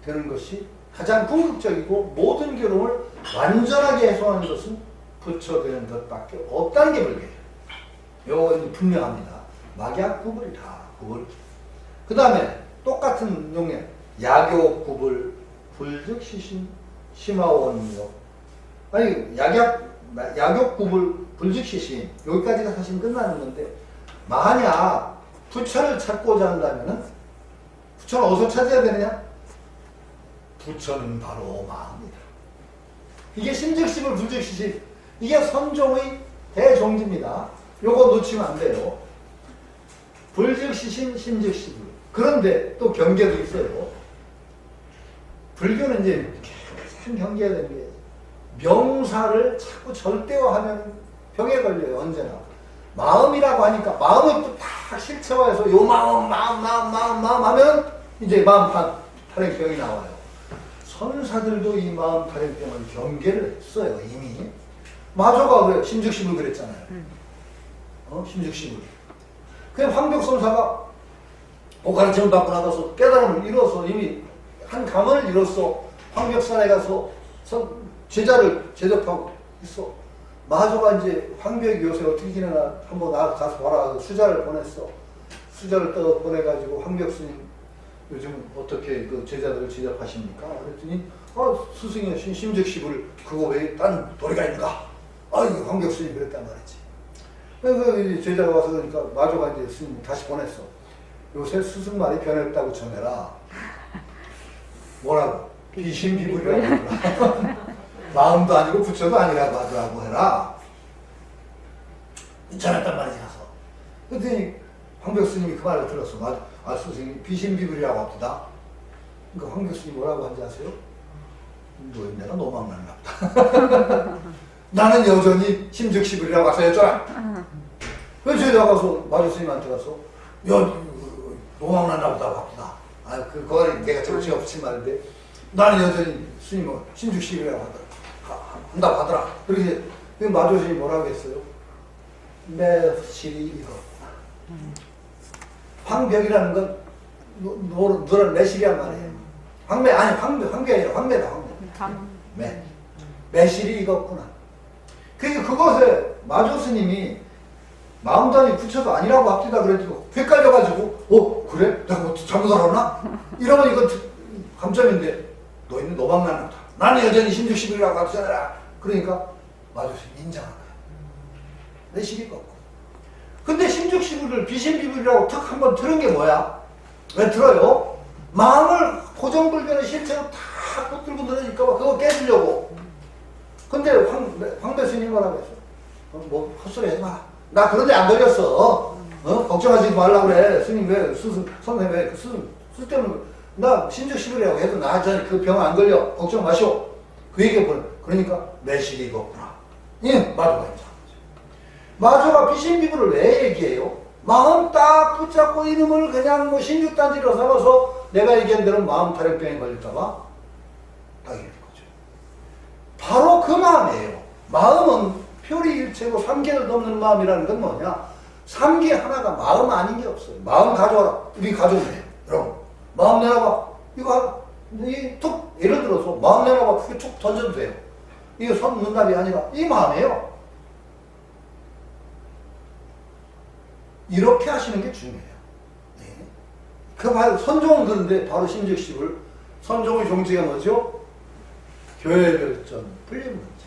되는 것이 가장 궁극적이고 모든 괴로움을 완전하게 해소하는 것은 부처 되는 것밖에 없다는 게 불교예요. 요건 분명합니다. 막약 구불이다. 구불. 그 다음에 똑같은 용례 야교 구불 불즉 시신 심화원요. 아니 야교 구불 불즉 시신 여기까지가 사실 끝나는 건데 만약 부처를 찾고자 한다면은 부처는 어디서 찾아야 되느냐? 부처는 바로 마음이다. 이게 심즉심을 불즉시심. 이게 선종의 대종지입니다. 요거 놓치면 안 돼요. 불즉시심, 심즉시불. 그런데 또 경계도 있어요. 불교는 이제 참 경계가 되는 게 명사를 자꾸 절대화하면 병에 걸려요. 언제나. 마음이라고 하니까 마음을 또 다 실체화해서 요 마음 하면 이제 마음 탈핵병이 나와요. 선사들도 이 마음 탈핵병을 경계를 했어요. 이미. 마조가 왜 심즉시불 그랬잖아요. 심즉시불. 그냥 황벽선사가 가르침을 받고 나가서 깨달음을 이뤄서 이미 한 가문을 이뤘어. 황벽산에 가서 제자를 제접하고 있어. 마조가 이제 황벽이 요새 어떻게 지내나 한번 가서 봐라. 수자를 보냈어. 수자를 떠 보내가지고 황벽 스님 요즘 어떻게 그 제자들을 제접하십니까? 그랬더니 스승이 심즉시불 그거 외에 딴 도리가 있는가? 황벽 스님이 그랬단 말이지. 그 제자가 와서 그러니까 마조가 이제 스님 다시 보냈어. 요새 스승 말이 변했다고 전해라. 뭐라고? 비심비불이라고 하더라. 마음도 아니고 부처도 아니라고 하더라고 해라. 전했단 말이지 가서. 그랬더니 황벽 스님이 그 말을 들었어. 스승이 비심비불이라고 합니다. 그러니까 황벽 스님이 뭐라고 한지 아세요? 내가 노망났나 보다. 나는 여전히 심즉시불이라고 와서 해줘라. 그래서 제가 가서 마조 스님한테 가서 노망났나 보다 합니다. 그거는 내가 정치가 붙인 말인데 나는 여전히 스님은 심즉시불이라고 한다고 하더라. 그렇게 마조 스님이 뭐라고 했어요? 내 실이 이거. 황벽이라는 건 노란 매실이란 말이에요. 황매 아니 황배 아니라 황매다 황매. 매실이 익었구나. 그러니까 그것에 마조 스님이 마음단이 부처도 아니라고 합디다 그래도 헷갈려가지고 그래? 내가 뭐 잘못 알았나? 이러면 이건 감점인데 너희는 노방나는 거다. 나는 여전히 신주시비라고 합시다. 그러니까 마조 스님이 인정한 거야. 매실이 익었고. 근데 신죽시비를 비신비불이라고 탁 한번 들은 게 뭐야? 왜 들어요? 마음을 고정불변의 실체로 다 붙들고 늘어질까봐 그거 깨주려고. 근데 황배 스님 뭐라고 했어? 뭐 헛소리 하지 마. 나 그런데 안 걸렸어. 걱정하지 말라고 그래. 스님 왜, 선생님 왜, 쓸데없는 거. 나 신죽시비라고 해도 나 전에 그 병 안 걸려. 걱정 마시오. 그 얘기해보래. 그러니까 매실이 익었구나. 예, 마조가 인정한 거죠. 마조가 비신비불을 왜 얘기해요? 마음 딱 붙잡고 이놈을 그냥 뭐 신죽단지로 삼아서 내가 얘기한 대로 마음 타령병에 걸릴까봐 딱 이럴 거죠. 바로 그 마음이에요. 마음은 표리일체고 삼계를 넘는 마음이라는 건 뭐냐? 삼계 하나가 마음 아닌 게 없어요. 마음 가져와라. 우리 가져오네. 여러분. 마음 내놔봐. 이거 하라. 툭 예를 들어서 마음 내놔봐. 그게 툭 던져도 돼요. 이거 손문답이 아니라 이 마음이에요. 이렇게 하시는 게 중요해요. 네. 그 바로 선종은 그런데 바로 신죽시불 선종의 종지가 뭐죠? 교회별전 불림문자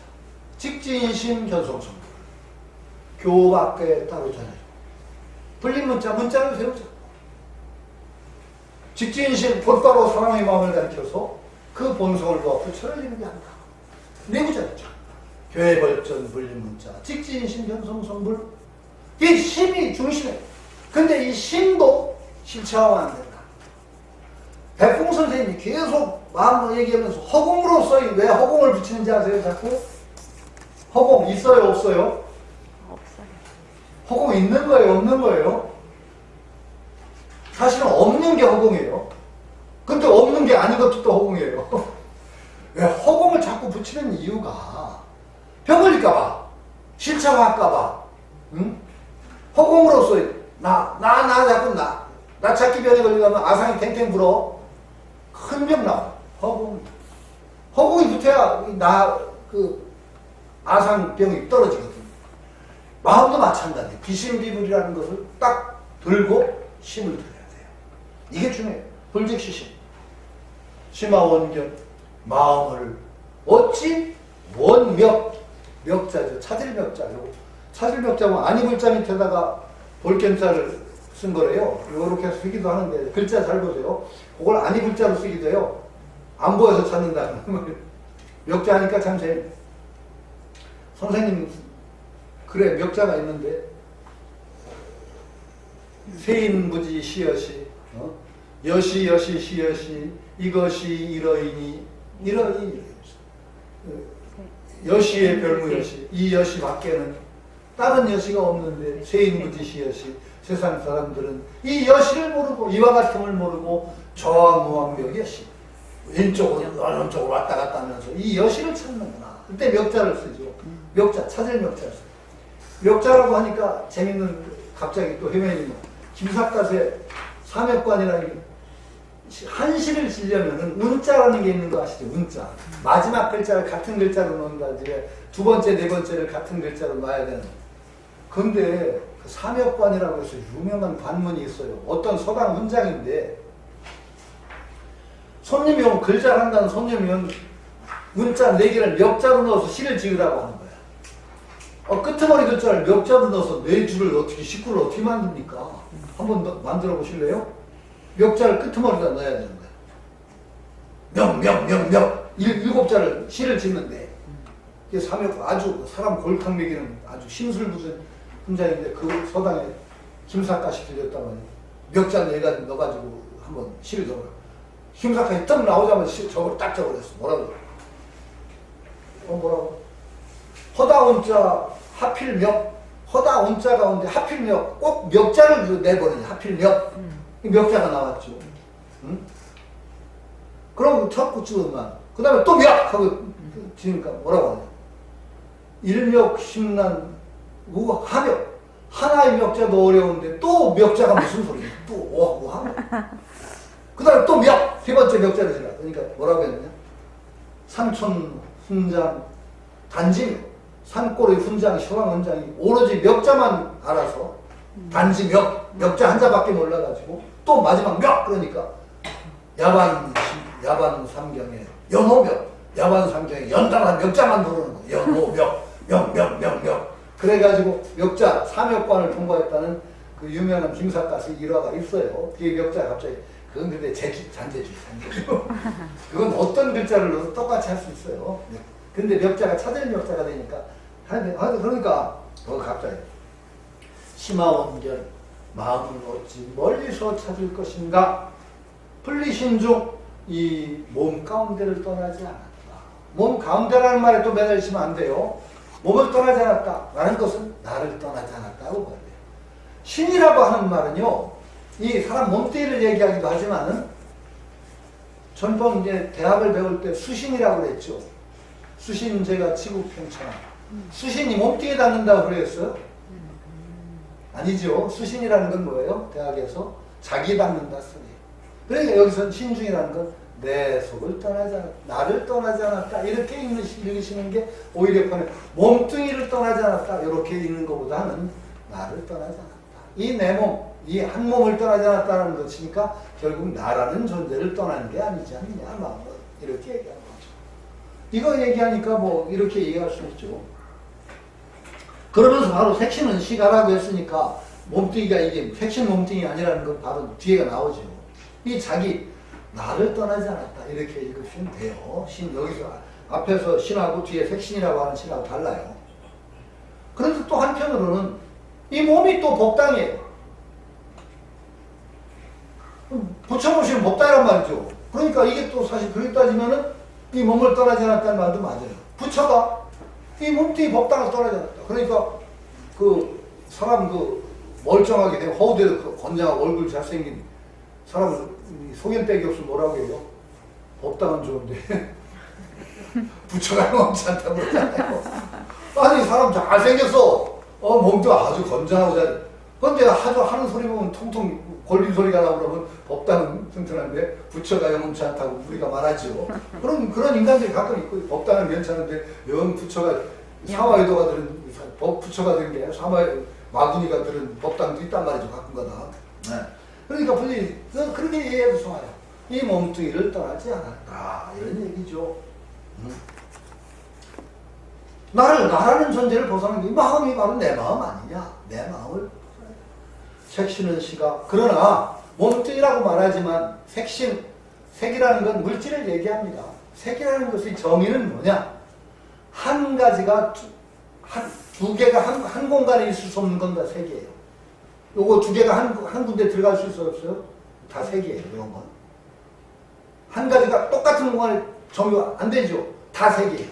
직진심 견성성불 교밖에 따로 전해줘. 불림문자 문자를 세우자. 직진심 곧바로 사랑의 마음을 가르쳐서 그 본성을 도와 부처를 이루게 한다. 내구자였죠. 교회별전 불림문자 직진심 견성성불 이 심이 중심이에요. 근데 이 심도 실체화가 안 된다. 백풍 선생님이 계속 마음을 얘기하면서 허공으로서 왜 허공을 붙이는지 아세요? 자꾸? 허공 있어요? 없어요? 없어요. 허공 있는 거예요? 없는 거예요? 사실은 없는 게 허공이에요. 근데 없는 게 아닌 것도 또 허공이에요. 왜 허공을 자꾸 붙이는 이유가 병 걸릴까봐, 실체화할까봐, 응? 허공으로서 자꾸 나 찾기 병에 걸리면 아상이 탱탱 불어. 큰 병 나와. 허공이 붙어야 아상병이 떨어지거든. 마음도 마찬가지. 비신비불이라는 것을 딱 들고 심을 들여야 돼요. 이게 중요해요. 불직시심. 심화원견. 마음을 어찌 원명. 명자죠. 차질명자요. 차질명자는 아니불자 밑에다가 볼견자를 쓴 거래요. 이렇게 해서 쓰기도 하는데 글자 잘 보세요. 그걸 아니불자로 쓰기도 해요. 안 보여서 찾는다는 명자 하니까 참 재밌네. 선생님 글에 명자가 있는데 세인무지 시여시 여시 시여시 이것이 이러이니 여시의 별무여시 이 여시 밖에는 다른 여시가 없는데 세인무지 시여시 세상 사람들은 이 여시를 모르고 이와 같음을 모르고 저항무항벽 여시 왼쪽으로 오른쪽으로 왔다 갔다 하면서 이 여시를 찾는구나. 그때 명자를 쓰죠. 명자, 찾을 명자를 쓰죠. 명자라고 하니까 재밌는 갑자기 또 헤매는 김삿갓의 삼역관이라는 게 한시를 지려면은 운자라는 게 있는 거 아시죠? 운자. 마지막 글자를 같은 글자로 넣는다. 이제 두 번째, 네 번째를 같은 글자로 놔야 되는. 근데 그 삼역관이라고 해서 유명한 관문이 있어요. 어떤 서당 훈장인데 손님이 오면 글자를 한다는 손님이면 문자 4개를 멱자로 넣어서 시를 지으라고 하는 거야. 끄트머리 글자를 멱자로 넣어서 4줄을 어떻게 식구를 어떻게 만듭니까? 한번 만들어 보실래요? 멱자를 끄트머리에다 넣어야 되는 거야. 명 7자를 시를 짓는데 이게 삼역 아주 사람 골탕 먹이는 아주 심술궂은 훈장인데 그 서당에 김삿갓이 들렸단 말이에요. 멱자 4가지 넣어가지고 한번 시를 적어요. 김삿갓이 딱 나오자마자 저걸 딱 적어냈어. 뭐라고? 뭐라고? 허다 온자 하필 멱. 허다 온자 가운데 하필 멱. 꼭 멱자를 내버리니 하필 멱. 멱자가 나왔죠. 응? 그럼 첫 붙이고만. 그 다음에 또 멱! 하고 지니까 뭐라고 하냐. 일멱 심난 우하멱. 하나의 멱자도 어려운데 또 멱자가 무슨 소리야? 또 오하고 그 다음에 또 세 번째 멱자를 지나. 그러니까 뭐라고 했느냐? 산촌 훈장 단지 산골의 훈장 시황훈장이 오로지 멱자만 알아서 단지 멱자 한자밖에 몰라가지고 또 마지막 그러니까 야반 삼경에 연호멱 야반 삼경에 연달아 멱자만 부르는 거 연호멱 그래가지고 멱자 사멱관을 통과했다는 그 유명한 김삿갓의 일화가 있어요. 뒤에 멱자 갑자기 그건 근데 잔재주. 그건 어떤 글자를 넣어도 똑같이 할 수 있어요. 근데 멱자가 찾을 멱자가 되니까 그러니까 갑자기 심화원견 마음을 어찌 멀리서 찾을 것인가 풀리신 중 이 몸 가운데를 떠나지 않았다. 몸 가운데라는 말에 또 매달리시면 안 돼요. 몸을 떠나지 않았다. 라는 것은 나를 떠나지 않았다고 봐야 돼요. 신이라고 하는 말은요. 이 사람 몸뚱이를 얘기하기도 하지만은 전번 이제 대학을 배울 때 수신이라고 그랬죠. 수신제가 지구평천하. 수신이 몸뚱이에 닿는다고 그랬어요? 아니죠. 수신이라는 건 뭐예요? 대학에서 자기 닿는다 소리예요. 그러니까 여기서 신중이라는 건 내 속을 떠나지 않았다. 나를 떠나지 않았다. 이렇게 읽으시는 게 오히려 편해. 몸뚱이를 떠나지 않았다. 이렇게 읽는 것보다는 나를 떠나지 않았다. 이 내 몸, 이 한 몸을 떠나지 않았다는 것이니까 결국 나라는 존재를 떠나는 게 아니지 않느냐. 이렇게 얘기하는 거죠. 이거 얘기하니까 뭐 이렇게 얘기할 수 있죠. 그러면서 바로 색신은 시가라고 했으니까 몸뚱이가 이게 색신 몸뚱이 아니라는 건 바로 뒤에가 나오죠. 이 자기 나를 떠나지 않았다 이렇게 읽으시면 돼요. 신 여기서 앞에서 신하고 뒤에 색신이라고 하는 신하고 달라요. 그런데 또 한편으로는 이 몸이 또 법당이에요. 붙여보시면 법당이란 말이죠. 그러니까 이게 또 사실 그렇게 따지면은 이 몸을 떠나지 않았다는 말도 맞아요. 부처가 이 몸뚱이 법당을 떠나지 않았다. 그러니까 그 사람 그 멀쩡하게 되고 허우대로 건장하고 얼굴 잘생긴 사람을 소견백이 없으면 뭐라고 해요? 법당은 좋은데 부처가 넘지 않다고 그러잖아요. 아니 사람 잘생겼어. 몸도 아주 건장하고 잘. 그런데 아주 하는 소리 보면 통통 골빈 소리가 나고 그러면 법당은 튼튼한데 부처가 영험치 않다고 우리가 말하죠. 그런 인간들이 가끔 있고 법당은 괜찮은데 영 부처가 사화의도가 들은 부처가 들은 게 사화 마구니가 들은 법당도 있단 말이죠. 가끔가다. 네. 그러니까 그렇게 이해해도 좋아요. 이 몸뚱이를 떠나지 않았다. 이런 얘기죠. 나라는 존재를 벗어나는 게 마음이 바로 내 마음 아니냐. 내 마음을 색신은 시가. 그러나 몸뚱이라고 말하지만 색이라는 건 물질을 얘기합니다. 색이라는 것의 정의는 뭐냐. 한 가지가 두 개가 한 공간에 있을 수 없는 건 다 색이에요. 요거 두 개가 한 군데 들어갈 수 있어요, 없어요? 다 색이에요, 이런 건. 한 가지가 똑같은 공간에 정의가 안 되죠? 다 색이에요.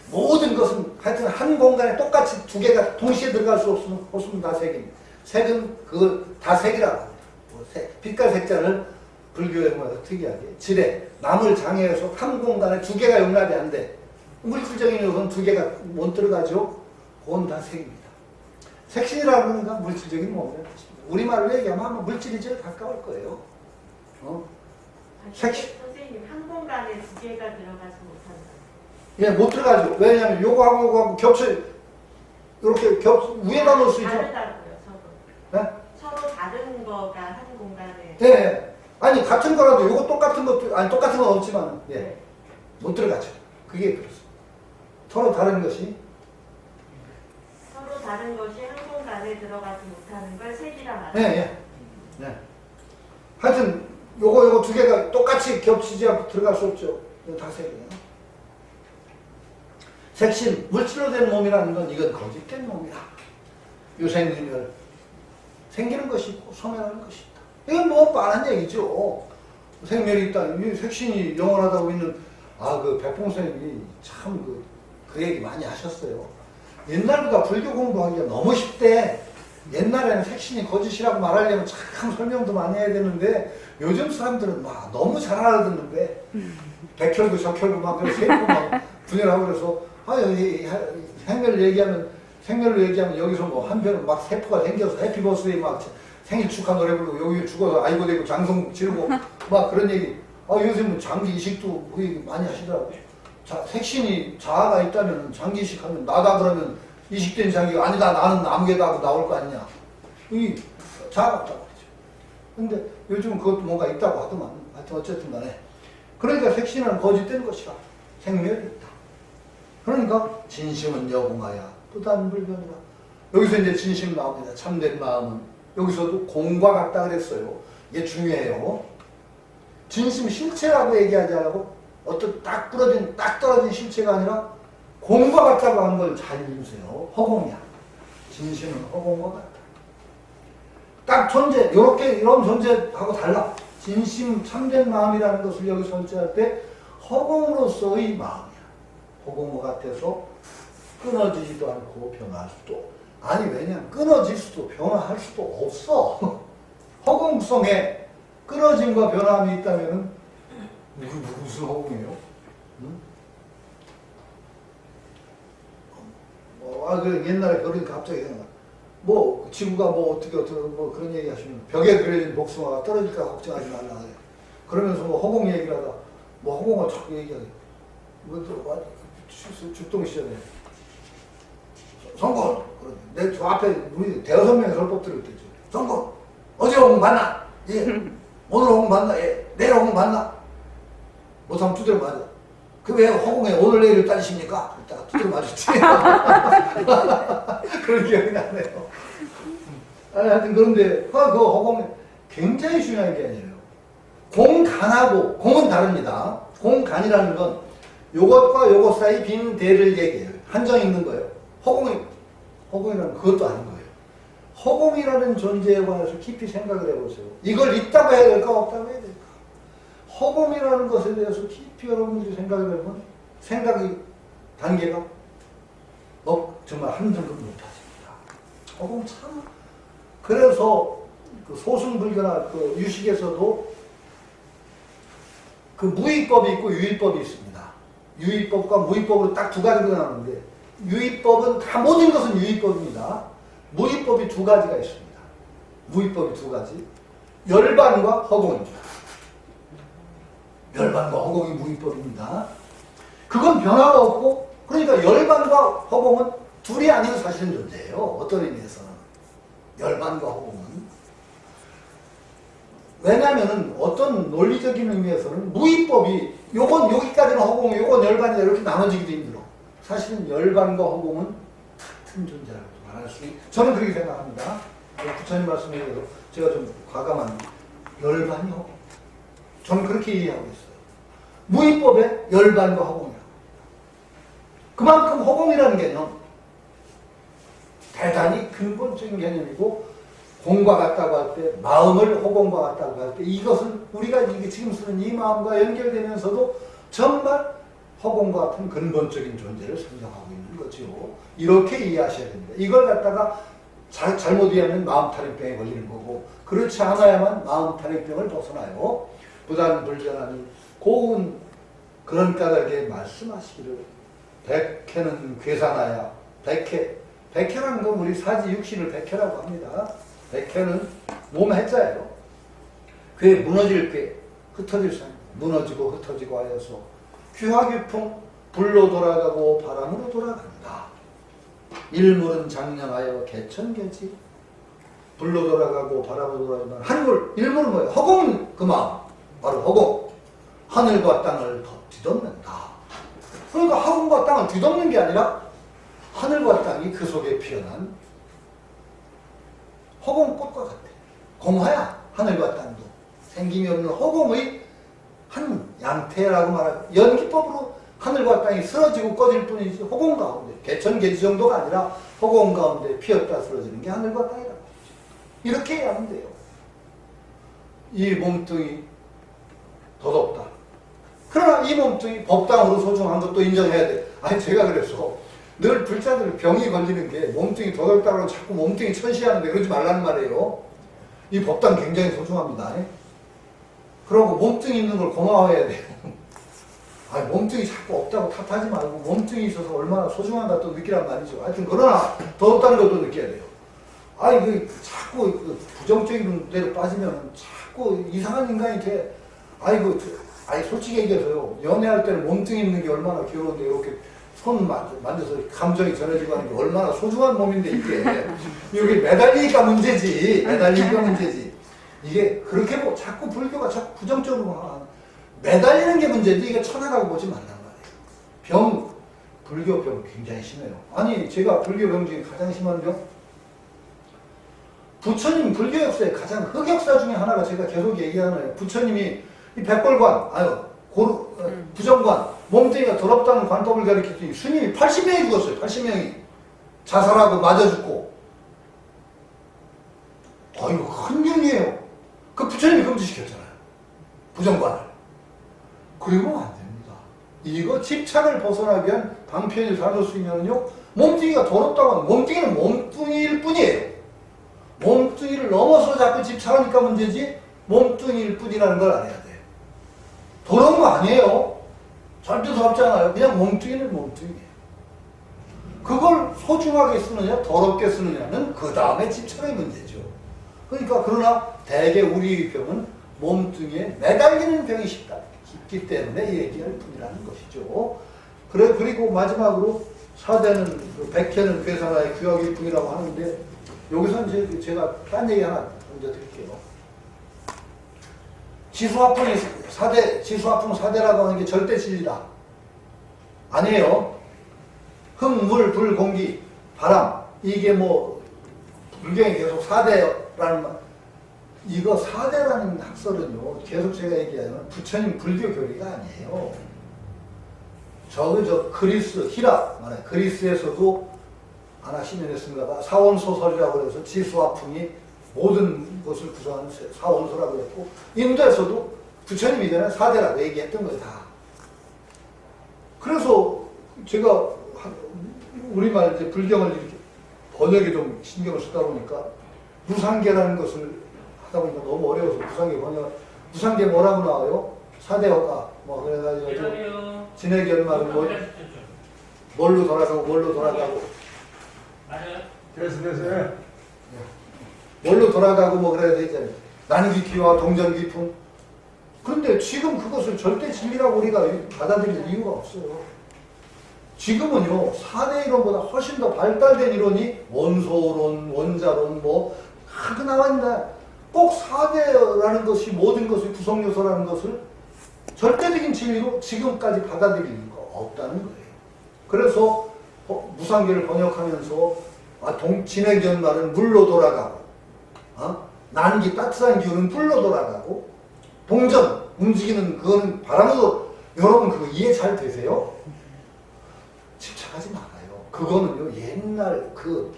모든 것은 하여튼 한 공간에 똑같이 두 개가 동시에 들어갈 수 없으면 다 색입니다. 색은 그걸 다 색이라고 합니다. 빛깔 색자를 불교에 보면 특이하게 지뢰, 나물 장애에서 한 공간에 두 개가 용납이 안 돼. 물질적인 요소는 두 개가 못 들어가죠? 그건 다 색입니다. 색신이라는 건 물질적인 몸이라는 것입니다. 우리말로 얘기하면 아마 물질이 제일 가까울 거예요. 색신. 선생님, 한 공간에 두 개가 들어가지 못한다. 예, 못 들어가죠. 왜냐하면 요거하고 겹쳐, 이렇게 위에다 놓을 수 있죠. 다르다고요, 서로. 네? 서로 다른 거가 한 공간에. 예. 아니, 같은 거라도 요거 똑같은 것도, 아니, 똑같은 건 없지만, 예. 네. 못 들어가죠. 그게 그렇습니다. 서로 다른 것이. 서로 다른 것이 한 공간에 들어가지 못하는 걸 색이라 말합니다. 예, 예. 예. 하여튼, 요거 두 개가 똑같이 겹치지 않고 들어갈 수 없죠. 이거 다 색이에요. 색신, 물질로 된 몸이라는 건 이건 거짓된 몸이다. 유생유멸, 생기는 것이 있고 소멸하는 것이 있다. 이건 뭐 뻔한 얘기죠. 생멸이 있다. 이 색신이 영원하다고 있는 그 백봉 선생님이 참 그 얘기 많이 하셨어요. 옛날보다 불교 공부하기가 너무 쉽대. 옛날에는 색신이 거짓이라고 말하려면 참 설명도 많이 해야 되는데 요즘 사람들은 막 너무 잘 알아듣는데 백혈구, 적혈구 막 세포 막 분열하고 그래서 생멸 얘기하면 생년을 얘기하면 여기서 뭐 한편 막 세포가 생겨서 해피 버스데이 막 생일 축하 노래 부르고 여기 죽어서 아이고 되고 장성 지르고 막 그런 얘기. 요즘은 장기 이식도 그 얘기 많이 하시더라고요. 색신이 자아가 있다면 장기 이식하면 나다 그러면 이식된 자기가 아니다 나는 아무개다 하고 나올 거 아니냐. 이 자아가 없다고 그러죠. 근데 요즘은 그것도 뭔가 있다고 하더만. 하여튼 어쨌든 간에. 그러니까 색신은 거짓된 것이라 생명이 있다. 그러니까 진심은 여공하야 부담불변이라. 여기서 이제 진심 나옵니다. 참된 마음은. 여기서도 공과 같다 그랬어요. 이게 중요해요. 진심 실체라고 얘기하지 않고 어떤 딱 부러진 딱 떨어진 실체가 아니라 공과 같다고 하는 걸 잘 읽으세요. 허공이야. 진심은 허공과 같다. 딱 존재, 이런 존재하고 달라. 진심, 참된 마음이라는 것을 여기 설치할 때 허공으로서의 마음이야. 허공과 같아서 끊어지지도 않고 변할 수도. 아니 왜냐면 끊어질 수도 변화할 수도 없어. 허공성에 끊어짐과 변함이 있다면 무슨 허공이에요? 응? 그 옛날에 그러니까 갑자기 생각나. 뭐 지구가 뭐 어떻게 뭐 그런 얘기 하시면 벽에 그려진 복숭아가 떨어질까 걱정하지 말라 그래. 그러면서 뭐 허공 얘기를 하다 뭐 허공을 자꾸 얘기하게. 뭐 죽동 시절에 성공. 내 저 앞에 우리 대여섯 명의 설법 들을 때죠. 성공. 어제 허공 봤나? 예. 오늘 허공 봤나? 예. 내일 허공 봤나? 못하면 두드려 맞아. 그 왜 허공에 오늘 내일을 따지십니까? 이따가 두드려 맞았지. 그런 기억이 나네요. 하여튼 그런데 그 허공이 굉장히 중요한 게 아니에요. 공간하고 공은 다릅니다. 공간이라는 건 요것과 요것 사이 빈 대를 얘기해요. 한정 있는 거예요. 허공이라는 그것도 아닌 거예요. 허공이라는 존재에 관해서 깊이 생각을 해보세요. 이걸 있다고 해야 될까 없다고 해야 될까? 허공이라는 것에 대해서 깊이 여러분들이 생각을 해보면 생각의 단계가 정말 한 등급 높아집니다. 허공 참. 그래서 그 소승불교나 그 유식에서도 그 무의법이 있고 유의법이 있습니다. 유의법과 무의법으로 딱 두 가지로 나누는데 유의법은 다 모든 것은 유의법입니다. 무의법이 두 가지가 있습니다. 무의법이 두 가지. 열반과 허공입니다. 열반과 허공이 무의법입니다. 그건 변화가 없고 그러니까 열반과 허공은 둘이 아닌 사실은 존재예요. 어떤 의미에서는. 열반과 허공은. 왜냐하면 어떤 논리적인 의미에서는 무의법이 요건 여기까지는 허공, 요건 열반이다 이렇게 나눠지기도 힘들어. 사실은 열반과 허공은 같은 존재라고 말할 수 있어요. 저는 그렇게 생각합니다. 부처님 말씀에 대해서 제가 좀 과감한 열반이 허공. 저는 그렇게 이해하고 있어요. 무의법의 열반과 허공이라고. 그만큼 허공이라는 개념 대단히 근본적인 개념이고 공과 같다고 할 때 마음을 허공과 같다고 할 때 이것은 우리가 이게 지금 쓰는 이 마음과 연결되면서도 정말 허공과 같은 근본적인 존재를 생각하고 있는 거죠. 이렇게 이해하셔야 됩니다. 이걸 갖다가 잘못 이해하면 마음 탈핵병에 걸리는 거고 그렇지 않아야만 마음 탈핵병을 벗어나요. 부단불변하니 고운 그런 까닭에 말씀하시기를 백해는 괴산하야. 백해라는 건 우리 사지 육신을 백해라고 합니다. 백해는 몸 해자예요. 괴 무너질 괴 흩어질 산 무너지고 흩어지고 하여서 규하규풍 불로 돌아가고 바람으로 돌아간다. 일물은 장량하여 개천개지. 불로 돌아가고 바람으로 돌아가지만 한물 일물은 뭐예요? 허공은 그 마음 바로 허공. 하늘과 땅을 뒤덮는다. 그러니까 하늘과 땅을 뒤덮는 게 아니라 하늘과 땅이 그 속에 피어난 허공꽃과 같아. 공화야. 하늘과 땅도 생김이 없는 허공의 한 양태라고 말하고 연기법으로 하늘과 땅이 쓰러지고 꺼질 뿐이지 허공 가운데 개천개지 정도가 아니라 허공 가운데 피었다 쓰러지는 게 하늘과 땅이라고 하죠. 이렇게 해야 하면 돼요. 이 몸뚱이 더덥다. 그러나 이 몸뚱이 법당으로 소중한 것도 인정해야 돼. 아니 제가 그래서 늘 불자들 병이 걸리는 게 몸뚱이 더덥다고 자꾸 몸뚱이 천시하는데 그러지 말라는 말이에요. 이 법당 굉장히 소중합니다. 그러고 몸뚱이 있는 걸 고마워해야 돼요. 아니, 몸뚱이 자꾸 없다고 탓하지 말고 몸뚱이 있어서 얼마나 소중한가 또 느끼란 말이죠. 하여튼 그러나 더 없다는 것도 느껴야 돼요. 아니 자꾸 부정적인 데로 빠지면 자꾸 이상한 인간이 돼. 아니 솔직히 얘기해서요. 연애할 때는 몸뚱이 있는 게 얼마나 괴로운데 이렇게 손 만져서 감정이 전해지고 하는 게 얼마나 소중한 몸인데 이게 매달리니까 문제지. 매달리니까 문제지. 이게 그렇게 뭐 자꾸 불교가 자꾸 부정적으로 매달리는 게 문제지 이게 천하라고 보지 말란 말이에요. 불교 병 굉장히 심해요. 아니 제가 불교 병 중에 가장 심한 병? 부처님 불교 역사의 가장 흑역사 중에 하나가 제가 계속 얘기하는 부처님이 이 백골관, 부정관, 몸뚱이가 더럽다는 관법을 가르쳤더니 스님이 80명이 죽었어요. 80명이 자살하고 맞아 죽고. 아이고 큰 일이에요. 그 부처님이 금지시켰잖아요. 부정관을. 그리고 안 됩니다. 이거 집착을 벗어나기 위한 방편을 찾을 수 있냐면요. 몸뚱이가 더럽다고 하면 몸뚱이는 몸뚱이일 뿐이에요. 몸뚱이를 넘어서 자꾸 집착하니까 문제지 몸뚱이일 뿐이라는 걸 알아야 돼요. 더러운 거 아니에요. 절대 더럽지 않아요. 그냥 몸뚱이는 몸뚱이에요. 그걸 소중하게 쓰느냐 더럽게 쓰느냐는 그 다음에 집착의 문제죠. 그러니까 그러나 대개 우리 병은 몸뚱이에 매달리는 병이 깊기 때문에 얘기할 뿐이라는 것이죠. 그리고 마지막으로 4대는 백혜는 괴사나의 규약일뿐이라고 하는데 여기서 제가 딴 얘기 하나 먼저 드릴게요. 지수화풍이 4대, 지수화풍 4대라고 하는 게 절대 진리다. 아니에요. 흙, 물, 불, 공기, 바람. 이게 뭐, 불경에 계속 4대라는 말. 이거 4대라는 학설은요, 계속 제가 얘기하면 부처님 불교 교리가 아니에요. 저 그리스, 히라, 그리스에서도 아나시메네스인가가 사원소설이라고 해서 지수화풍이 모든 것을 구성하는 사원소라고 했고, 인도에서도 부처님이 전에 4대라고 얘기했던 거예요, 다. 그래서 제가 우리말 이제 불경을 이렇게 번역에 좀 신경을 쓰다 보니까 무상계라는 것을 하다 보니까 너무 어려워서 무상계 뭐라고 나와요? 4대어가 뭐 그래가지고 진해결말은 뭘로 돌아가고 맞아요. 그래서 뭘로 돌아가고 뭐 그래야 되잖아요. 난기기와 동전기품. 그런데 지금 그것을 절대 진리라고 우리가 받아들일 이유가 없어요. 지금은요 4대 이론보다 훨씬 더 발달된 이론이 원소론, 원자론 뭐 하도 나왔는데 꼭 4대라는 것이 모든 것의 구성요소라는 것을 절대적인 진리로 지금까지 받아들일 이유가 없다는 거예요. 그래서 무상계를 번역하면서 진해견말은 물로 돌아가고 난기 따뜻한 기운은 불로 돌아가고 동전 움직이는 그거는 바람으로 여러분 그거 이해 잘 되세요? 집착하지 말아요. 그거는요 옛날 그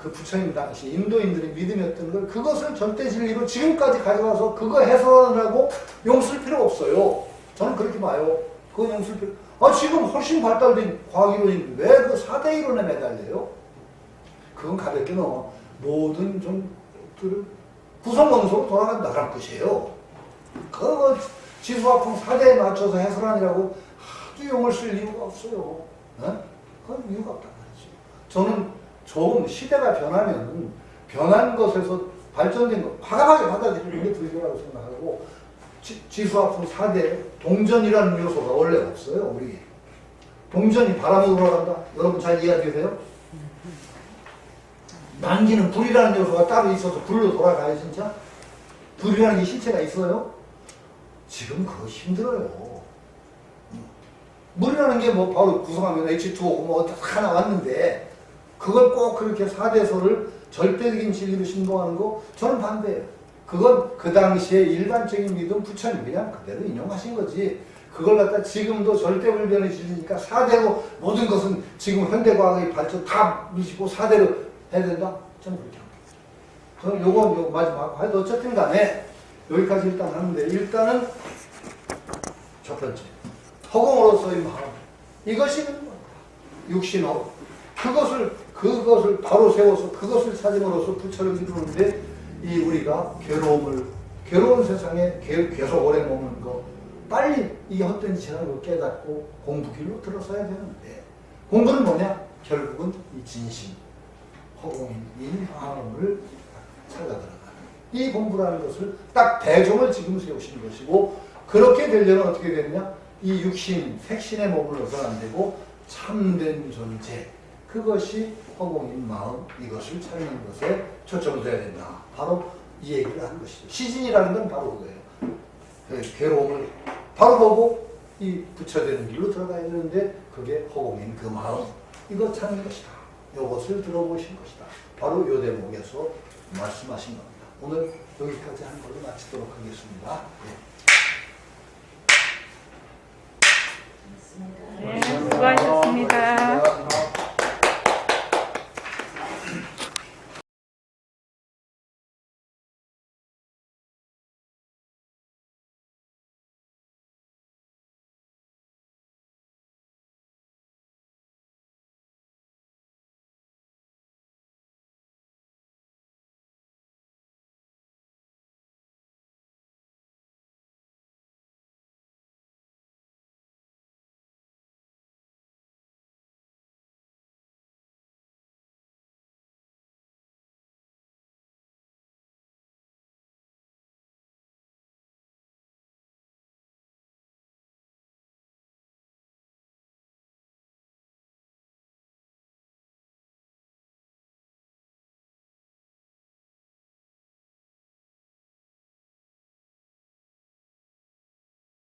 부처님 당시 인도인들이 믿음이었던 걸 그것을 절대 진리로 지금까지 가져와서 그거 해설하느라고 용쓸 필요 없어요. 저는 그렇게 봐요. 그건 용쓸 필요. 지금 훨씬 발달된 과학이론인데 왜 그 4대 이론에 매달려요? 그건 가볍게 넘어. 모든 종들을 구성원소로 돌아간다는 뜻이에요. 그거 지수화풍 4대에 맞춰서 해설하느라고 하도 용을 쓸 이유가 없어요. 그건 이유가 없단 말이죠. 저는 좋은 시대가 변하면 변한 것에서 발전된 것 과감하게 받아들이는 게 불교라고 생각하고 지수화풍 4대 동전이라는 요소가 원래 없어요. 우리 동전이 바람으로 돌아간다. 여러분 잘 이해되세요? 난기는 불이라는 요소가 따로 있어서 불로 돌아가요. 진짜? 불이라는 게 실체가 있어요? 지금 그거 힘들어요. 물이라는 게 뭐 바로 구성하면 H2O 뭐 다 나왔는데 그걸 꼭 그렇게 4대설을 절대적인 진리로 신봉하는 거 저는 반대예요. 그건 그 당시에 일반적인 믿음 부처님 그냥 그대로 인용하신 거지. 그걸 갖다 지금도 절대불변의 진리니까 4대로 모든 것은 지금 현대과학의 발전 다 미치고 4대로 해야 된다? 저는 그렇게 합니다. 저는 요거 마지막 하여튼 어쨌든 간에 여기까지 일단 하는데 일단은 첫 번째 허공으로서의 마음 이것이 육신허 그것을 바로 세워서 그것을 찾음으로써 부처를 이루는데 이 우리가 괴로운 세상에 계속 오래 머무는 거 빨리 이 헛된 짓을 하고 깨닫고 공부길로 들어서야 되는데 공부는 뭐냐? 결국은 이 진심, 허공인, 이 마음을 찾아 들어가는 이 공부라는 것을 딱 대종을 지금 세우신 것이고 그렇게 되려면 어떻게 되느냐? 이 육신, 색신에 머물러서는 안 되고 참된 존재 그것이 허공인 마음 이것을 찾는 것에 초점을 둬야 된다. 바로 이 얘기를 하는 것이죠. 시진이라는 건 바로 그거예요. 그 괴로움을 바로 보고 이 부처되는 길로 들어가야 되는데 그게 허공인 그 마음 이거 찾는 것이다. 이것을 들어보신 것이다. 바로 이 대목에서 말씀하신 겁니다. 오늘 여기까지 하는 걸로 마치도록 하겠습니다. 네, 수고하셨습니다.